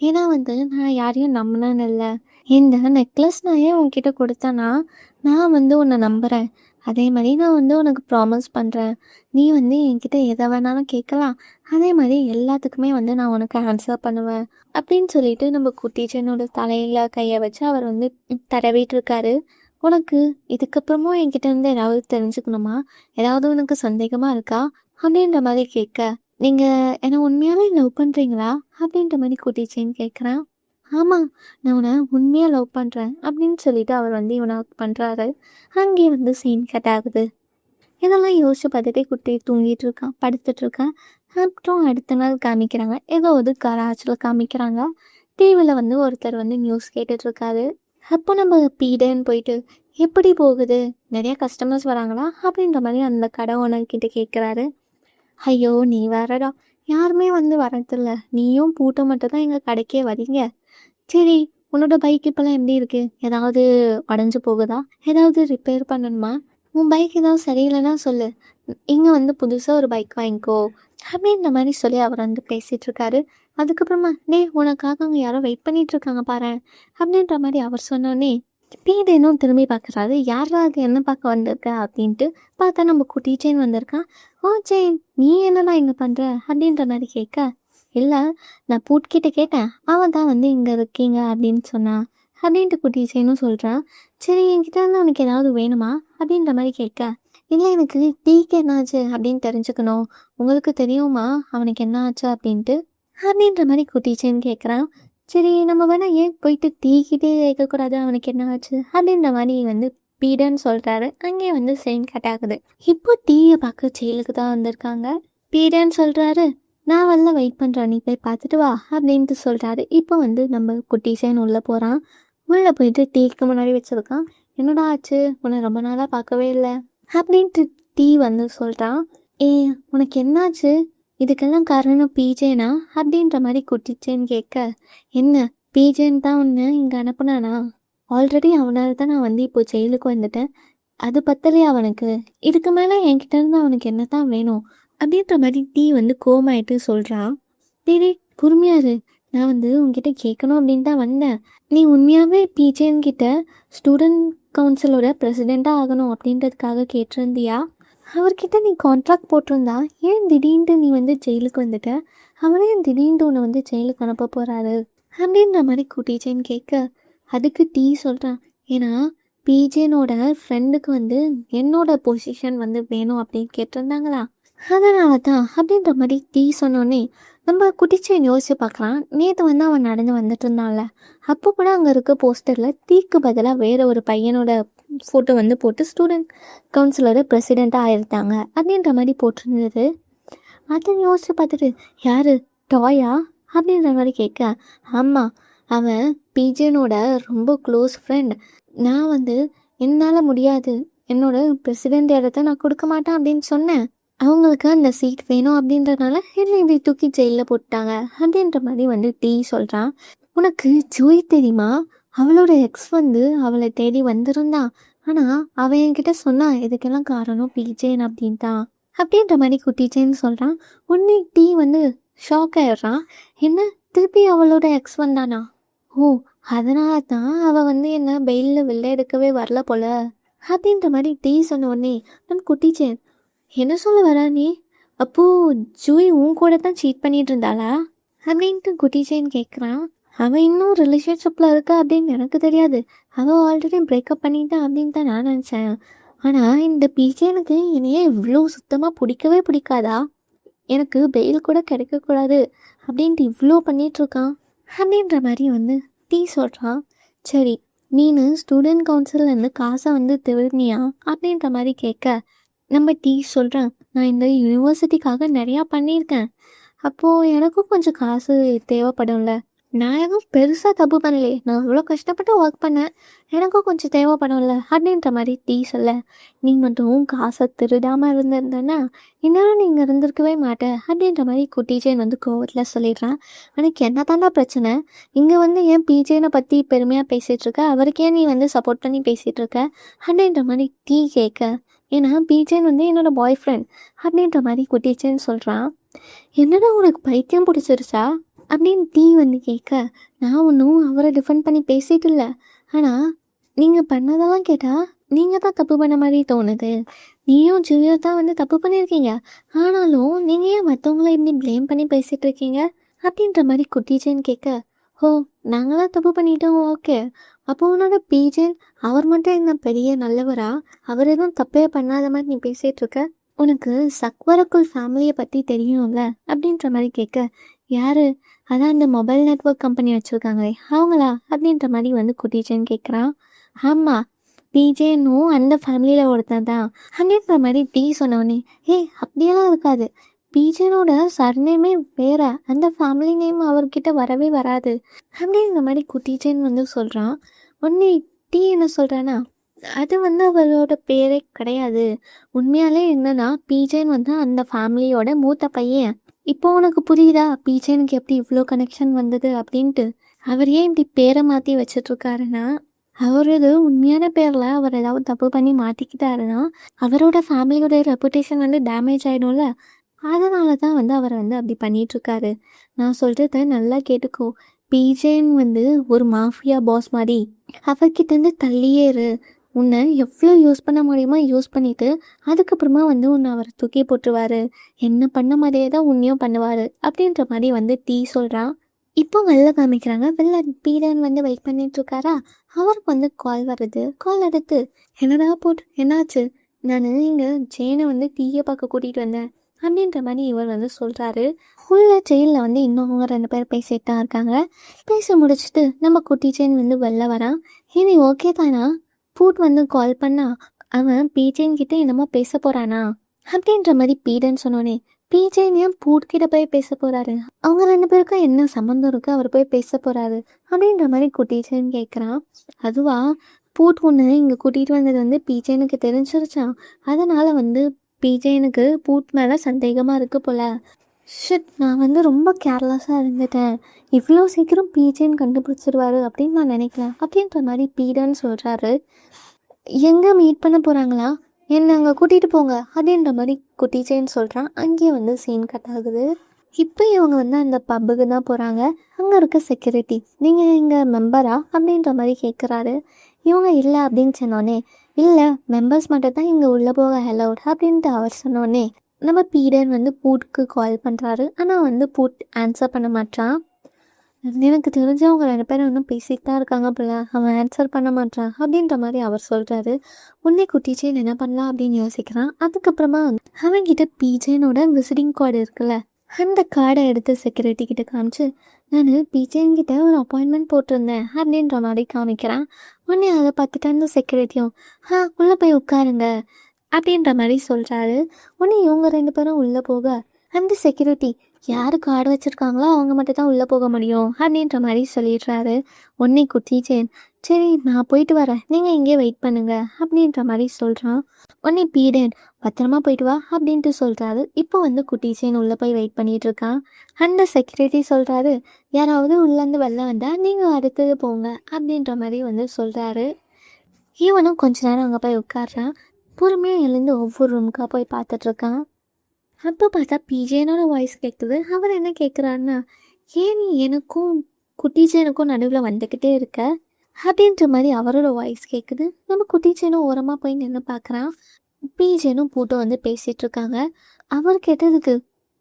ஏன்னா வந்து நான் யாரையும் நம்பினேன்னு இல்லை. இந்த நெக்லஸ் நான் ஏன் உன்கிட்ட கொடுத்தேன்னா, நான் வந்து உன்னை நம்புகிறேன். அதே மாதிரி நான் வந்து உனக்கு ப்ராமிஸ் பண்ணுறேன். நீ வந்து என்கிட்ட எதை வேணாலும் கேட்கலாம். அதே மாதிரி எல்லாத்துக்குமே வந்து நான் உனக்கு ஆன்சர் பண்ணுவேன் அப்படின்னு சொல்லிட்டு நம்ம குட்டி செயினோட தலையில் கையை வச்சு அவர் வந்து தடவிட்டு இருக்காரு. உனக்கு இதுக்கப்புறமும் என்கிட்ட இருந்து ஏதாவது தெரிஞ்சுக்கணுமா, ஏதாவது உனக்கு சந்தேகமாக இருக்கா அப்படின்ற மாதிரி கேட்க, நீங்கள் என்னை உண்மையாகவே லவ் பண்ணுறீங்களா அப்படின்ற மாதிரி குட்டி செயின் கேட்குறேன். ஆமாம், நான் உன்னை உண்மையாக லவ் பண்ணுறேன் அப்படின்னு சொல்லிட்டு அவர் வந்து இவனை பண்ணுறாரு. அங்கே வந்து சீன் கட் ஆகுது. இதெல்லாம் யோசிச்சு பார்த்துட்டே குட்டி தூங்கிட்டு இருக்கான், படுத்துட்டு இருக்கான். அப்புறம் அடுத்த நாள் காமிக்கிறாங்க, ஏதோ ஒரு கராச்சில் காமிக்கிறாங்க. டிவியில் வந்து ஒருத்தர் வந்து நியூஸ் கேட்டுட்ருக்காரு. அப்போ நம்ம பீடன்னு போயிட்டு எப்படி போகுது, நிறையா கஸ்டமர்ஸ் வராங்களா அப்படின்ற மாதிரி அந்த கடை ஓனர்கிட்ட கேட்குறாரு. ஐயோ நீ வேறடா, யாருமே வந்து வரதில்ல, நீயும் பூட்ட மட்டும் தான் எங்கள் கடைக்கே வரீங்க. சரி, உன்னோட பைக் இப்போல்லாம் எப்படி இருக்குது, ஏதாவது உடஞ்சி போகுதா, ஏதாவது ரிப்பேர் பண்ணணுமா, உன் பைக் ஏதாவது சரியில்லைன்னா சொல்லு, இங்கே வந்து புதுசாக ஒரு பைக் வாங்கிக்கோ அப்படின்ற மாதிரி சொல்லி அவர் வந்து பேசிகிட்டு இருக்காரு. அதுக்கப்புறமா உனக்காக அங்கே யாரோ வெயிட் பண்ணிட்டு இருக்காங்க பாரு அப்படின்ற மாதிரி அவர் சொன்னோன்னே பீடேனும் திரும்பி பார்க்குறாரு. யாரா அது என்ன பார்க்க வந்திருக்க அப்படின்ட்டு பார்த்தா நம்ம குட்டி செயின் வந்திருக்கான். ஓ செயின், நீ என்னடா இங்கே பண்ணுற அப்படின்ற மாதிரி கேட்க, இல்லை நான் பூட்கிட்ட கேட்டேன், அவன் தான் வந்து இங்கே இருக்கீங்க அப்படின்னு சொன்னான் அப்படின்ட்டு குட்டி செயினும் சொல்கிறான். சரி, என்கிட்ட இருந்து அவனுக்கு ஏதாவது வேணுமா அப்படின்ற மாதிரி கேட்க, இல்லை எனக்கு டீக்கு என்னாச்சு அப்படின்னு தெரிஞ்சுக்கணும், உங்களுக்கு தெரியுமா அவனுக்கு என்ன ஆச்சு அப்படின்ட்டு அப்படின்ற மாதிரி குட்டி செயின் கேட்குறான். சரி, நம்ம வேணா ஏன் போயிட்டு டீக்கிட்டே கேட்கக்கூடாது அவனுக்கு என்ன ஆச்சு அப்படின்ற மாதிரி வந்து பீடன்னு சொல்கிறாரு. அங்கே வந்து செயின் கட் ஆகுது. இப்போ டீயை பார்க்க ஜெயிலுக்கு தான் வந்திருக்காங்க. பீடன்னு சொல்கிறாரு, நான் வரல, வெயிட் பண்ணுறேன், நீ போய் பார்த்துட்டு வா அப்படின்ட்டு சொல்கிறாரு. இப்போ வந்து நம்ம குட்டி செயின் உள்ளே போகிறான். உள்ளே போயிட்டு டீக்கு முன்னாடி வச்சுருக்கான். என்னடா ஆச்சு, உன்னை ரொம்ப நாளாக பார்க்கவே இல்லை அப்படின்ட்டு டீ வந்து சொல்கிறான். உனக்கு என்னாச்சு, இதுக்கெல்லாம் காரணம் பிஜேனா அப்படின்ற மாதிரி குட்டிச்சேன்னு கேட்க, என்ன பிஜேன்னு தான் ஒன்று இங்கே அனுப்புனானா, ஆல்ரெடி அவனால் தான் நான் வந்து இப்போ ஜெயிலுக்கு வந்துட்டேன், அது பத்தலையே அவனுக்கு, இதுக்கு மேலே என்கிட்ட இருந்து அவனுக்கு என்ன தான் வேணும் அப்படின்ற மாதிரி டீ வந்து கோமாயிட்டு சொல்கிறான். டீ பொறுமையாரு, நான் வந்து உங்ககிட்ட கேட்கணும் அப்படின்னு தான் வந்தேன். நீ உண்மையாகவே பிஜேன்கிட்ட ஸ்டூடெண்ட் கவுன்சிலோட பிரசிடெண்ட்டாக ஆகணும் அப்படின்றதுக்காக கேட்டிருந்தியா, அவர்கிட்ட நீ கான்ட்ராக்ட் போட்டிருந்தா ஏன் திடீர்னு நீ வந்து ஜெயிலுக்கு வந்துட்ட, அவரே திடீர்னு உன்னை வந்து ஜெயிலுக்கு அனுப்ப போகிறாரு அப்படின்ற மாதிரி குட்டிச்சேன்னு கேட்க, அதுக்கு டீ சொல்கிறான், ஏன்னா பிஜேனோட ஃப்ரெண்டுக்கு வந்து என்னோட பொசிஷன் வந்து வேணும் அப்படின்னு கேட்டிருந்தாங்களா, அதனால தான் அப்படின்ற மாதிரி டீ சொன்னோன்னே நம்ம குட்டிச்சேன் யோசிச்சு பார்க்கலாம். நேற்று வந்து அவன் நடந்து வந்துட்டு இருந்தான்ல, அப்போ கூட அங்கே இருக்க போஸ்டரில் டீக்கு பதிலாக வேறு ஒரு பையனோட ஃபோட்டோ வந்து போட்டு ஸ்டூடெண்ட் கவுன்சிலோட பிரசிடெண்ட்டாக ஆயிருந்தாங்க அப்படின்ற மாதிரி போட்டிருந்தது. அதை யோசிச்சு பார்த்துட்டு, யார் டாயா அப்படின்ற மாதிரி கேட்க, ஆமாம், அவன் பிஜேனோட ரொம்ப க்ளோஸ் ஃப்ரெண்ட். நான் வந்து என்னால் முடியாது, என்னோட பிரசிடெண்ட் இடத்த நான் கொடுக்க மாட்டேன் அப்படின்னு சொன்னேன், அவங்களுக்கு அந்த சீட் வேணும் அப்படின்றதுனால என்னை இப்படி தூக்கி ஜெயிலில் போட்டாங்க அப்படின்ற மாதிரி வந்து டீ சொல்கிறான். உனக்கு ஜோய் தெரியுமா, அவளோட எக்ஸ் வந்து அவளை தேடி வந்திருந்தான், ஆனால் அவன் என்கிட்ட சொன்னான் இதுக்கெல்லாம் காரணம் பிஜேன் அப்படின் தான் அப்படின்ற மாதிரி குட்டிச்சேன்னு சொல்கிறான். உடனே டீ வந்து ஷாக் ஆகிடுறான். என்ன, திருப்பி அவளோட எக்ஸ் வந்தானா, ஓ அதனால தான் அவள் வந்து என்ன பெயிலில் வெளில எடுக்கவே வரல போல அப்படின்ற மாதிரி டீ சொன்ன உடனே நான் குட்டிச்சேன், என்ன சொல்ல வர நீ, அப்போது ஜூய் உன் கூட தான் சீட் பண்ணிட்டு இருந்தாளா அப்படின்ட்டு குட்டிச்சேன்னு கேட்குறான். அவள் இன்னும் ரிலேஷன்ஷிப்பில் இருக்கா அப்படின்னு எனக்கு தெரியாது, அவள் ஆல்ரெடி பிரேக்கப் பண்ணிட்டான் அப்படின்னு தான் நான் நினச்சேன். ஆனால் இந்த பிஜேனுக்கு என்னையே இவ்வளோ சுத்தமாக பிடிக்கவே பிடிக்காதா, எனக்கு பெயில் கூட கிடைக்கக்கூடாது அப்படின்ட்டு இவ்வளோ பண்ணிகிட்ருக்கான் அப்படின்ற மாதிரி வந்து டீ சொல்கிறான். சரி, நீனு ஸ்டூடெண்ட் கவுன்சிலேருந்து காசை வந்து திருடினியா அப்படின்ற மாதிரி கேட்க, நம்ம டீ சொல்கிறேன், நான் இந்த யூனிவர்சிட்டிக்காக நிறையா பண்ணியிருக்கேன், அப்போது எனக்கும் கொஞ்சம் காசு தேவைப்படும்ல. நான் எதுவும் பெருசாக தப்பு பண்ணலையே, நான் இவ்வளோ கஷ்டப்பட்டு ஒர்க் பண்ணேன், எனக்கும் கொஞ்சம் தேவைப்படும்ல அப்படின்ற மாதிரி டீ சொல்ல, நீ மட்டும் காசை திருடாமல் இருந்திருந்தேன்னா இன்னும் நீங்கள் இருந்திருக்கவே மாட்டேன் அப்படின்ற மாதிரி குட்டிஜேன் வந்து கோவத்தில் சொல்லிடுறான். எனக்கு என்ன தாண்டா பிரச்சனை, இங்கே வந்து ஏன் பிஜேனை பற்றி பெருமையாக பேசிகிட்ருக்க, அவருக்கே நீ வந்து சப்போர்ட் பண்ணி பேசிகிட்ருக்க அப்படின்ற மாதிரி டீ கேட்க, ஏன்னா பிஜேன் வந்து என்னோடய பாய் ஃப்ரெண்ட் அப்படின்ற மாதிரி குட்டிச்சேன்னு சொல்கிறான். என்னடா உனக்கு பைத்தியம் பிடிச்சிருச்சா அப்படின்னு டீ வந்து கேட்க, நான் ஒன்றும் அவரை டிஃபெண்ட் பண்ணி பேசிட்டு இல்லை, ஆனால் நீங்கள் பண்ணதெல்லாம் கேட்டால் நீங்கள் தான் தப்பு பண்ண மாதிரி தோணுது. நீயும் ஜூனியர் தான் வந்து தப்பு பண்ணியிருக்கீங்க, ஆனாலும் நீங்கள் ஏன் மற்றவங்கள இப்படி ப்ளேம் பண்ணி பேசிகிட்டு இருக்கீங்க அப்படின்ற மாதிரி குட்டிச்சேன்னு கேட்க, ஓ நாங்களாம் தப்பு பண்ணிட்டோம், ஓகே, அப்போ உன்னோட பிஜேன் அவர் மட்டும் என்ன பெரிய நல்லவரா, அவர் எதுவும் தப்பே பண்ணாத மாதிரி நீ பேசிகிட்ருக்க, உனக்கு சக்வரக்குள் ஃபேமிலியை பற்றி தெரியும்ல அப்படின்ற மாதிரி கேட்க, யார், அதான் அந்த மொபைல் நெட்ஒர்க் கம்பெனி வச்சுருக்காங்களே அவங்களா அப்படின்ற மாதிரி வந்து குட்டிச்சேன்னு கேட்குறான். ஆமாம், பிஜேனும் அந்த ஃபேமிலியில் ஒருத்தன் தான் அப்படின்ற மாதிரி டீ சொன்னோடனே, ஏய் அப்படியெல்லாம் இருக்காது, பிஜேனோட சர்நேமே வேற, அந்த ஃபேமிலி நேம் அவர்கிட்ட வரவே வராது அப்படின்ற மாதிரி குட்டிச்சேன் வந்து சொல்கிறான். உடனே டீ என்ன சொல்கிறான்னா, அது வந்து அவரோட பேரே கிடையாது, உண்மையாலே என்னன்னா பிஜேன் வந்து அந்த ஃபேமிலியோட மூத்த பையன். இப்போ உனக்கு புரியுதா பிஜேனுக்கு எப்படி இவ்வளோ கனெக்ஷன் வந்தது அப்படின்ட்டு. அவர் ஏன் இப்படி பேரை மாற்றி வச்சிட்ருக்காருன்னா, அவரது உண்மையான பேரில் அவர் ஏதாவது தப்பு பண்ணி மாற்றிக்கிட்டாருன்னா அவரோட ஃபேமிலியோட ரெப்புடேஷன் வந்து டேமேஜ் ஆகிடும்ல, அதனால தான் வந்து அவர் வந்து அப்படி பண்ணிகிட்ருக்காரு. நான் சொல்கிறத நல்லா கேட்டுக்கோ, பிஜேன் வந்து ஒரு மாஃபியா பாஸ் மாதிரி, அவர்கிட்டேருந்து தள்ளியே இரு, உன்னை எவ்வளோ யூஸ் பண்ண முடியுமோ யூஸ் பண்ணிவிட்டு அதுக்கப்புறமா வந்து உன்னை அவர் தூக்கி போட்டுருவார், என்ன பண்ண மாதிரியே தான் உன்னையும் பண்ணுவார் அப்படின்ற மாதிரி வந்து டீ சொல்கிறான். இப்போ வெளில காமிக்கிறாங்க, வெளில பீடன் வந்து வெயிட் பண்ணிகிட்ருக்காரா, அவருக்கு வந்து கால் வருது. கால் எடுத்து, என்னடா போட்டு என்னாச்சு, நான் இங்கே ஜெயினை வந்து டீயை பார்க்க கூட்டிகிட்டு வந்தேன் அப்படின்ற மாதிரி இவர் வந்து சொல்கிறாரு. உள்ள ஜெயிலில் வந்து இன்னும் அவங்க 2 பேர் பேசிகிட்டு தான் இருக்காங்க. பேசி முடிச்சுட்டு நம்ம குட்டி ஜெயின் வந்து வெளில வரான். இனி ஓகே தானா, பூட் வந்து கால் பண்ணா அவன் பிஜேன் கிட்ட என்னமோ பேச போகிறானா அப்படின்ற மாதிரி பீடன் சொன்னோன்னே, பிஜேன் ஏன் பூட்கிட்ட போய் பேச போகிறாரு, அவங்க 2 பேருக்கும் என்ன சம்மந்தம் இருக்குது, அவர் போய் பேச போகிறாரு அப்படின்ற மாதிரி குட்டிச்சேன்னு கேட்குறான். அதுவா, பூட் ஒன்று இங்கே கூட்டிகிட்டு வந்தது வந்து பிஜேனுக்கு தெரிஞ்சிருச்சான், அதனால் வந்து பிஜேனுக்கு பூட் மேலே சந்தேகமாக இருக்குது போல். ஷிட், நான் வந்து ரொம்ப கேர்லெஸ்ஸாக இருந்துட்டேன், இவ்வளோ சீக்கிரம் பிஜேன்னு கண்டுபிடிச்சிருவாரு அப்படின்னு நான் நினைக்கிறேன் அப்படின்ற மாதிரி பீடன்னு சொல்கிறாரு. எங்கே மீட் பண்ண போகிறாங்களா, என்னை அங்கே கூட்டிகிட்டு போங்க அப்படின்ற மாதிரி குட்டிச்சேன்னு சொல்கிறான். அங்கேயே வந்து சீன் கட் ஆகுது. இப்போ இவங்க வந்து அந்த பப்புக்கு தான் போகிறாங்க. அங்கே இருக்க செக்யூரிட்டி, நீங்கள் இங்கே மெம்பரா அப்படின்ற மாதிரி கேட்குறாரு. இவங்க இல்லை அப்படின்னு சொன்னோன்னே, இல்லை மெம்பர்ஸ் மட்டும் தான் இங்கே உள்ளே போக அலவுட் அப்படின்ட்டு அவர் சொன்னோன்னே, நம்ம பீடன் வந்து பூட்டுக்கு கால் பண்ணுறாரு. ஆனால் வந்து பூட் ஆன்சர் பண்ண மாட்டான். எனக்கு தெரிஞ்சவங்க 2 பேரும் இன்னும் பேசிட்டு தான் இருக்காங்க போல, அவன் ஆன்சர் பண்ண மாட்டான் அப்படின்ற மாதிரி அவர் சொல்கிறாரு. உன்னை குட்டிச்சேன் என்ன பண்ணலாம் அப்படின்னு யோசிக்கிறான். அதுக்கப்புறமா அவன்கிட்ட பிஜேனோட விசிட்டிங் கார்டு இருக்குல்ல, அந்த கார்டை எடுத்து செக்யூரிட்டி கிட்ட காமிச்சு, நான் பிஜேன்கிட்ட ஒரு அப்பாயின்மெண்ட் போட்டிருந்தேன் அப்படின்ற மாதிரி காமிக்கிறான். உடனே அதை பார்த்துட்டு அந்த செக்யூரிட்டியும், உள்ளே போய் உட்காருங்க அப்படின்ற மாதிரி சொல்கிறாரு. உடனே இவங்க 2 பேரும் உள்ளே போக அந்த செக்யூரிட்டி, யார் கார்டு வச்சுருக்காங்களோ அவங்க மட்டும் தான் உள்ளே போக முடியும் அப்படின்ற மாதிரி சொல்லிடுறாரு. உடனே குட்டிச்சேன், சரி நான் போயிட்டு வரேன், நீங்கள் இங்கே வெயிட் பண்ணுங்க அப்படின்ற மாதிரி சொல்கிறான். உடனே பீடன், பத்திரமா போயிட்டு வா அப்படின்ட்டு சொல்கிறாரு. இப்போ வந்து குட்டிச்சேன் உள்ளே போய் வெயிட் பண்ணிகிட்டு இருக்கான். அந்த செக்யூரிட்டி சொல்கிறாரு, யாராவது உள்ளேருந்து வெளில வந்தால் நீங்கள் அடுத்தது போங்க அப்படின்ற மாதிரி வந்து சொல்கிறாரு. இவனும் கொஞ்ச நேரம் அங்கே போய் உட்காடுறான். பொறுமையாக எழுந்து ஒவ்வொரு ரூமுக்காக போய் பார்த்துட்ருக்கான். அப்போ பார்த்தா பிஜேனோட வாய்ஸ் கேட்குது. அவர் என்ன கேட்குறாருன்னா, ஏன் நீ எனக்கும் குட்டிச்சேனுக்கும் நடுவில் வந்துக்கிட்டே இருக்க அப்படின்ற மாதிரி அவரோட வாய்ஸ் கேட்குது. நம்ம குட்டிச்சேனும் ஓரமாக போய் நின்று பார்க்குறான். பிஜேனும் பூட்டும் வந்து பேசிகிட்டு இருக்காங்க. அவர் கேட்டதுக்கு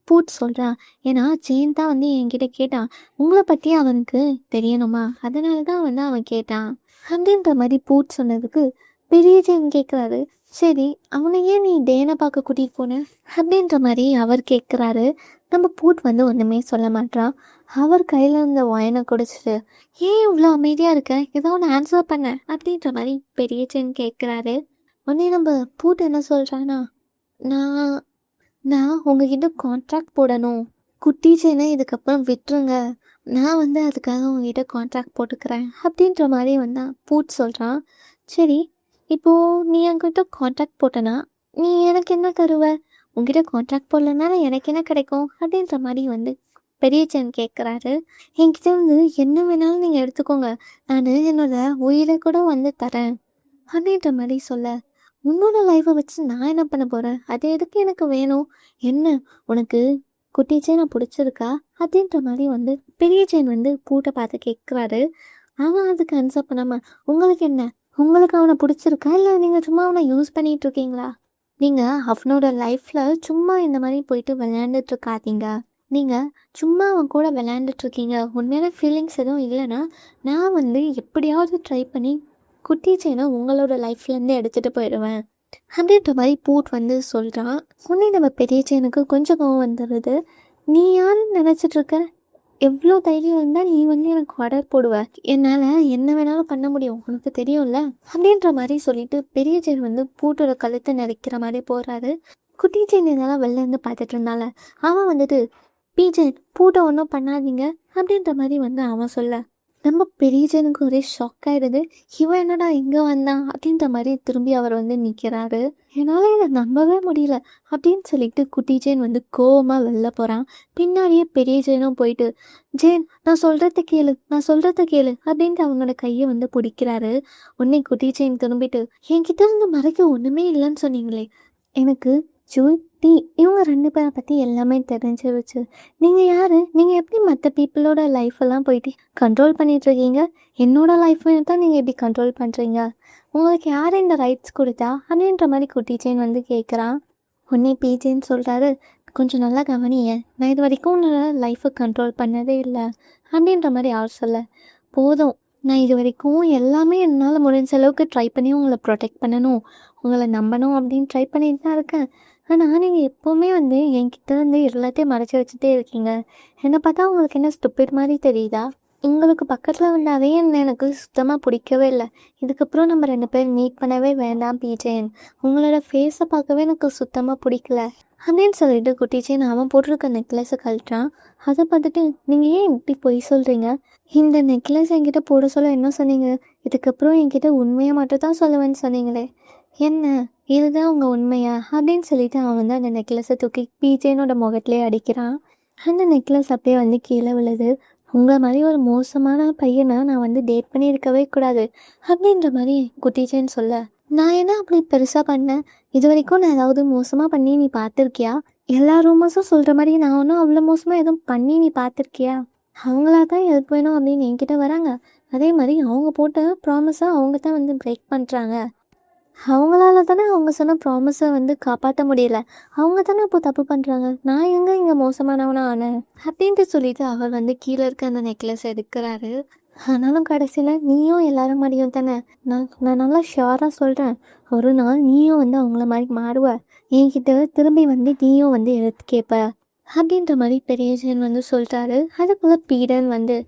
பூட் சொல்கிறான், ஏன்னா ஜேன் தான் வந்து என்கிட்ட கேட்டான், உங்களை பற்றி அவனுக்கு தெரியணுமா, அதனால தான் வந்து அவன் கேட்டான் அப்படின்ற மாதிரி பூட் சொன்னதுக்கு பெரிய ஜேன் கேட்குறாரு, சரி, அவனை ஏன் நீ டேனை பார்க்க கூட்டிகிட்டு போன அப்படின்ற மாதிரி அவர் கேட்குறாரு. நம்ம பூட் வந்து ஒன்றுமே சொல்ல மாட்டான். அவர் கையில் இருந்த ஒயனை குடிச்சிட்டு, ஏன் இவ்வளோ அமைதியாக இருக்க, ஏதோ ஒன்று ஆன்சர் பண்ண அப்படின்ற மாதிரி பெரிய சென் கேட்குறாரு. உடனே நம்ம பூட் என்ன சொல்கிறான்னா, நான் நான் உங்ககிட்ட கான்ட்ராக்ட் போடணும், குட்டி சென்னை இதுக்கப்புறம் விட்டுருங்க, நான் வந்து அதுக்காக உங்ககிட்ட கான்ட்ராக்ட் போட்டுக்கிறேன் அப்படின்ற மாதிரி வந்தா பூட் சொல்கிறான். சரி, இப்போது நீ என்கிட்ட கான்ட்ராக்ட் போட்டனா நீ எனக்கு என்ன தருவ, உங்ககிட்ட கான்ட்ராக்ட் போடலனால எனக்கு என்ன கிடைக்கும் அப்படின்ற மாதிரி வந்து பெரிய சென் கேட்குறாரு. என்கிட்ட வந்து என்ன வேணாலும் நீங்கள் எடுத்துக்கோங்க, நான் என்னோட உயிரை கூட வந்து தரேன் அப்படின்ற மாதிரி சொல்ல, உன்னோட லைஃப்பை வச்சு நான் என்ன பண்ண போகிறேன், அது எதுக்கு எனக்கு வேணும், என்ன உனக்கு குட்டி செயின் பிடிச்சிருக்கா அப்படின்ற மாதிரி வந்து பெரிய செயின் வந்து பூட்டை பார்த்து கேட்குறாரு. அவன் அதுக்கு ஆன்சர் பண்ணாமல், உங்களுக்கு என்ன, உங்களுக்கு அவனை பிடிச்சிருக்கா இல்லை நீங்கள் சும்மா அவனை யூஸ் பண்ணிகிட்டு இருக்கீங்களா, நீங்கள் அவனோட லைஃப்பில் சும்மா இந்த மாதிரி போயிட்டு விளையாண்டுட்டு இருக்காதீங்க, நீங்கள் சும்மா அவன் கூட விளையாண்டுட்ருக்கீங்க, உண்மையான ஃபீலிங்ஸ் எதுவும் இல்லைன்னா நான் வந்து எப்படியாவது ட்ரை பண்ணி குட்டி செயினை உங்களோட லைஃப்லேருந்து எடுத்துகிட்டு போயிடுவேன் அப்படின்ற மாதிரி பூட் வந்து சொல்கிறான். உடனே நம்ம பெரிய செயினுக்கு கொஞ்சம் கோவம் வந்துடுது. நீ யாருன்னு நினச்சிட்ருக்க, எவ்வளோ தைரியம் இருந்தால் நீ வந்து எனக்கு ஆர்டர் போடுவ, என்னால் என்ன வேணாலும் பண்ண முடியும் உனக்கு தெரியும்ல அப்படின்ற மாதிரி சொல்லிட்டு பெரிய செயின் வந்து பூட்டோட கழுத்தை நெரிக்கிற மாதிரி போகிறாரு. குட்டி செயின் இதெல்லாம் வெளில இருந்து பார்த்துட்டு இருந்தால அவன் வந்துட்டு, பீஜன் பூட்டை ஒன்றும் பண்ணாதீங்க அப்படின்ற மாதிரி வந்து அவன் சொல்ல, நம்ம பெரிய ஜனுக்கு ஒரே ஷாக் ஆகிடுது. இவன் என்னடா இங்கே வந்தான் அப்படின்ற மாதிரி திரும்பி அவர் வந்து நிற்கிறாரு. என்னால் இதை நம்பவே முடியல அப்படின்னு சொல்லிட்டு குட்டி ஜெயின் வந்து கோவமாக வெளில போகிறான். பின்னாடியே பெரிய ஜெயினும் போயிட்டு, ஜெயின் நான் சொல்கிறத கேளு, நான் சொல்கிறத கேளு அப்படின்ட்டு அவங்களோட கையை வந்து பிடிக்கிறாரு. உடனே குட்டி ஜெயின் திரும்பிட்டு, என்கிட்ட இருந்து மறைக்க ஒன்றுமே இல்லைன்னு சொன்னீங்களே, எனக்கு ஜூய் டீ இவங்க 2 பேரை பற்றி எல்லாமே தெரிஞ்சிருச்சு. நீங்கள் யார், நீங்கள் எப்படி மற்ற பீப்புளோட லைஃப்பெல்லாம் போயிட்டு கண்ட்ரோல் பண்ணிகிட்ருக்கீங்க, என்னோடய லைஃப்பையும் தான் நீங்கள் எப்படி கண்ட்ரோல் பண்ணுறீங்க, உங்களுக்கு யார் இந்த ரைட்ஸ் கொடுத்தா அப்படின்ற மாதிரி குட்டி செயின் வந்து கேட்குறான். உடனே பீச்சேன்னு சொல்கிறாரு, கொஞ்சம் நல்லா கவனிய, நான் இது வரைக்கும் உன்னோட லைஃப்பை கண்ட்ரோல் பண்ணதே இல்லை அப்படின்ற மாதிரி அவர் சொல்ல, போதும் நான் இது வரைக்கும் எல்லாமே என்னால் முடிஞ்ச அளவுக்கு ட்ரை பண்ணி உங்களை ப்ரொடெக்ட் பண்ணணும், உங்களை நம்பணும் அப்படின்னு ட்ரை பண்ணிட்டு தான் இருக்கேன். ஆனால் நீங்கள் எப்போவுமே வந்து என்கிட்ட வந்து எல்லாத்தையும் மறைச்சி வச்சுட்டே இருக்கீங்க. என்னை பார்த்தா உங்களுக்கு என்ன ஸ்டூபிட் மாதிரி தெரியுதா, உங்களுக்கு பக்கத்தில் வந்தாவே என்ன எனக்கு சுத்தமாக பிடிக்கவே இல்லை, இதுக்கப்புறம் நம்ம 2 பேரும் மீட் பண்ணவே வேண்டாம் பீச்சேன், உங்களோட ஃபேஸை பார்க்கவே எனக்கு சுத்தமாக பிடிக்கல அப்படின்னு சொல்லிட்டு குட்டி செயின் அவன் போட்டிருக்க நெக்லஸை கழட்டான். அதை பார்த்துட்டு, நீங்கள் ஏன் இப்படி பொய் சொல்கிறீங்க, இந்த நெக்லஸ் என்கிட்ட போட சொல்ல என்ன சொன்னீங்க, இதுக்கப்புறம் என்கிட்ட உண்மையை மட்டும் தான் சொல்லுவேன்னு சொன்னீங்களே, என்ன இதுதான் உங்கள் உண்மையா அப்படின்னு சொல்லிட்டு அவன் வந்து அந்த நெக்லஸை தூக்கி பீச்சேனோட முகத்திலே அடிக்கிறான். அந்த நெக்லஸ் அப்படியே வந்து கீழே விழுது. உங்களை மாதிரி ஒரு மோசமான பையனை நான் வந்து டேட் பண்ணி இருக்கவே கூடாது அப்படின்ற மாதிரி குட்டிச்சேன்னு சொல்ல, நான் என்ன அப்படி பெருசாக பண்ணேன், இது வரைக்கும் நான் ஏதாவது மோசமாக பண்ணி நீ பார்த்துருக்கியா, எல்லா ரூமர்ஸும் சொல்கிற மாதிரி நான் ஒன்றும் அவ்வளோ மோசமாக எதுவும் பண்ணி நீ பார்த்துருக்கியா, அவங்களா தான் ஹெல்ப் வேணும் அப்படின்னு என்கிட்ட வராங்க, அதே மாதிரி அவங்க போட்ட ப்ராமிஸை அவங்க தான் வந்து பிரேக் பண்ணுறாங்க, அவங்களால தானே அவங்க சொன்ன ப்ராமிஸை வந்து காப்பாற்ற முடியல, அவங்க தானே இப்போ தப்பு பண்ணுறாங்க, நான் எங்கே இங்கே மோசமானவனா ஆனேன் அப்படின்ட்டு சொல்லிட்டு அவர் வந்து கீழே இருக்க அந்த நெக்லஸ் எடுக்கிறாரு. ஆனாலும் கடைசியில் நீயும் எல்லாரும் மாதிரியும் தானே, நான் நல்லா ஷியோராக சொல்கிறேன், ஒரு நாள் நீயும் வந்து அவங்கள மாதிரி மாறுவ, என்கிட்ட திரும்பி வந்து நீயும் வந்து எடுத்து கேட்ப அப்படின்ற மாதிரி பெரிய ஜெயின் வந்து சொல்கிறாரு. அதுக்குள்ளே பீடன் வந்து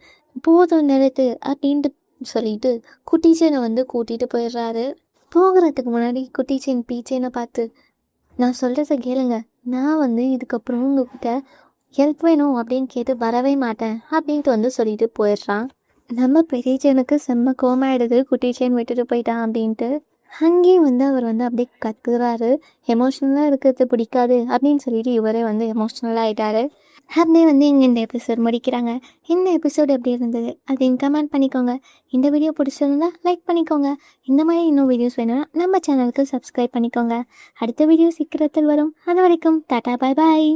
போதும் நிறுத்து அப்படின்ட்டு சொல்லிட்டு குட்டி ஜெயினை வந்து கூட்டிகிட்டு போயிடுறாரு. போகிறதுக்கு முன்னாடி குட்டி செயின் பீச்சேனை பார்த்து, நான் சொல்கிறத கேளுங்க, நான் வந்து இதுக்கப்புறம் உங்ககிட்ட ஹெல்ப் வேணும் அப்படின்னு கேட்டு வரவே மாட்டேன் அப்படின்ட்டு வந்து சொல்லிட்டு போயிடுறான். நம்ம பெரிய செயினுக்கு செம்ம கோமாயிடுது, குட்டி செயின் விட்டுட்டு போயிட்டான் அப்படின்ட்டு. அங்கேயும் வந்து அவர் வந்து அப்படியே கத்துறாரு, எமோஷ்னலாக இருக்கிறது பிடிக்காது அப்படின்னு சொல்லிட்டு இவரே வந்து எமோஷ்னலாக ஆகிட்டாரு. அப்படியே வந்து இங்கே இந்த எபிசோட் முடிக்கிறாங்க. இந்த எபிசோடு எப்படி இருந்தது அப்படின்னு கமெண்ட் பண்ணிக்கோங்க. இந்த வீடியோ பிடிச்சிருந்தா லைக் பண்ணிக்கோங்க. இந்த மாதிரி இன்னும் வீடியோஸ் வேணும்னா நம்ம சேனலுக்கு சப்ஸ்கிரைப் பண்ணிக்கோங்க. அடுத்த வீடியோ சீக்கிரத்தில் வரும். அது வரைக்கும் டாடா பாய் பாய்.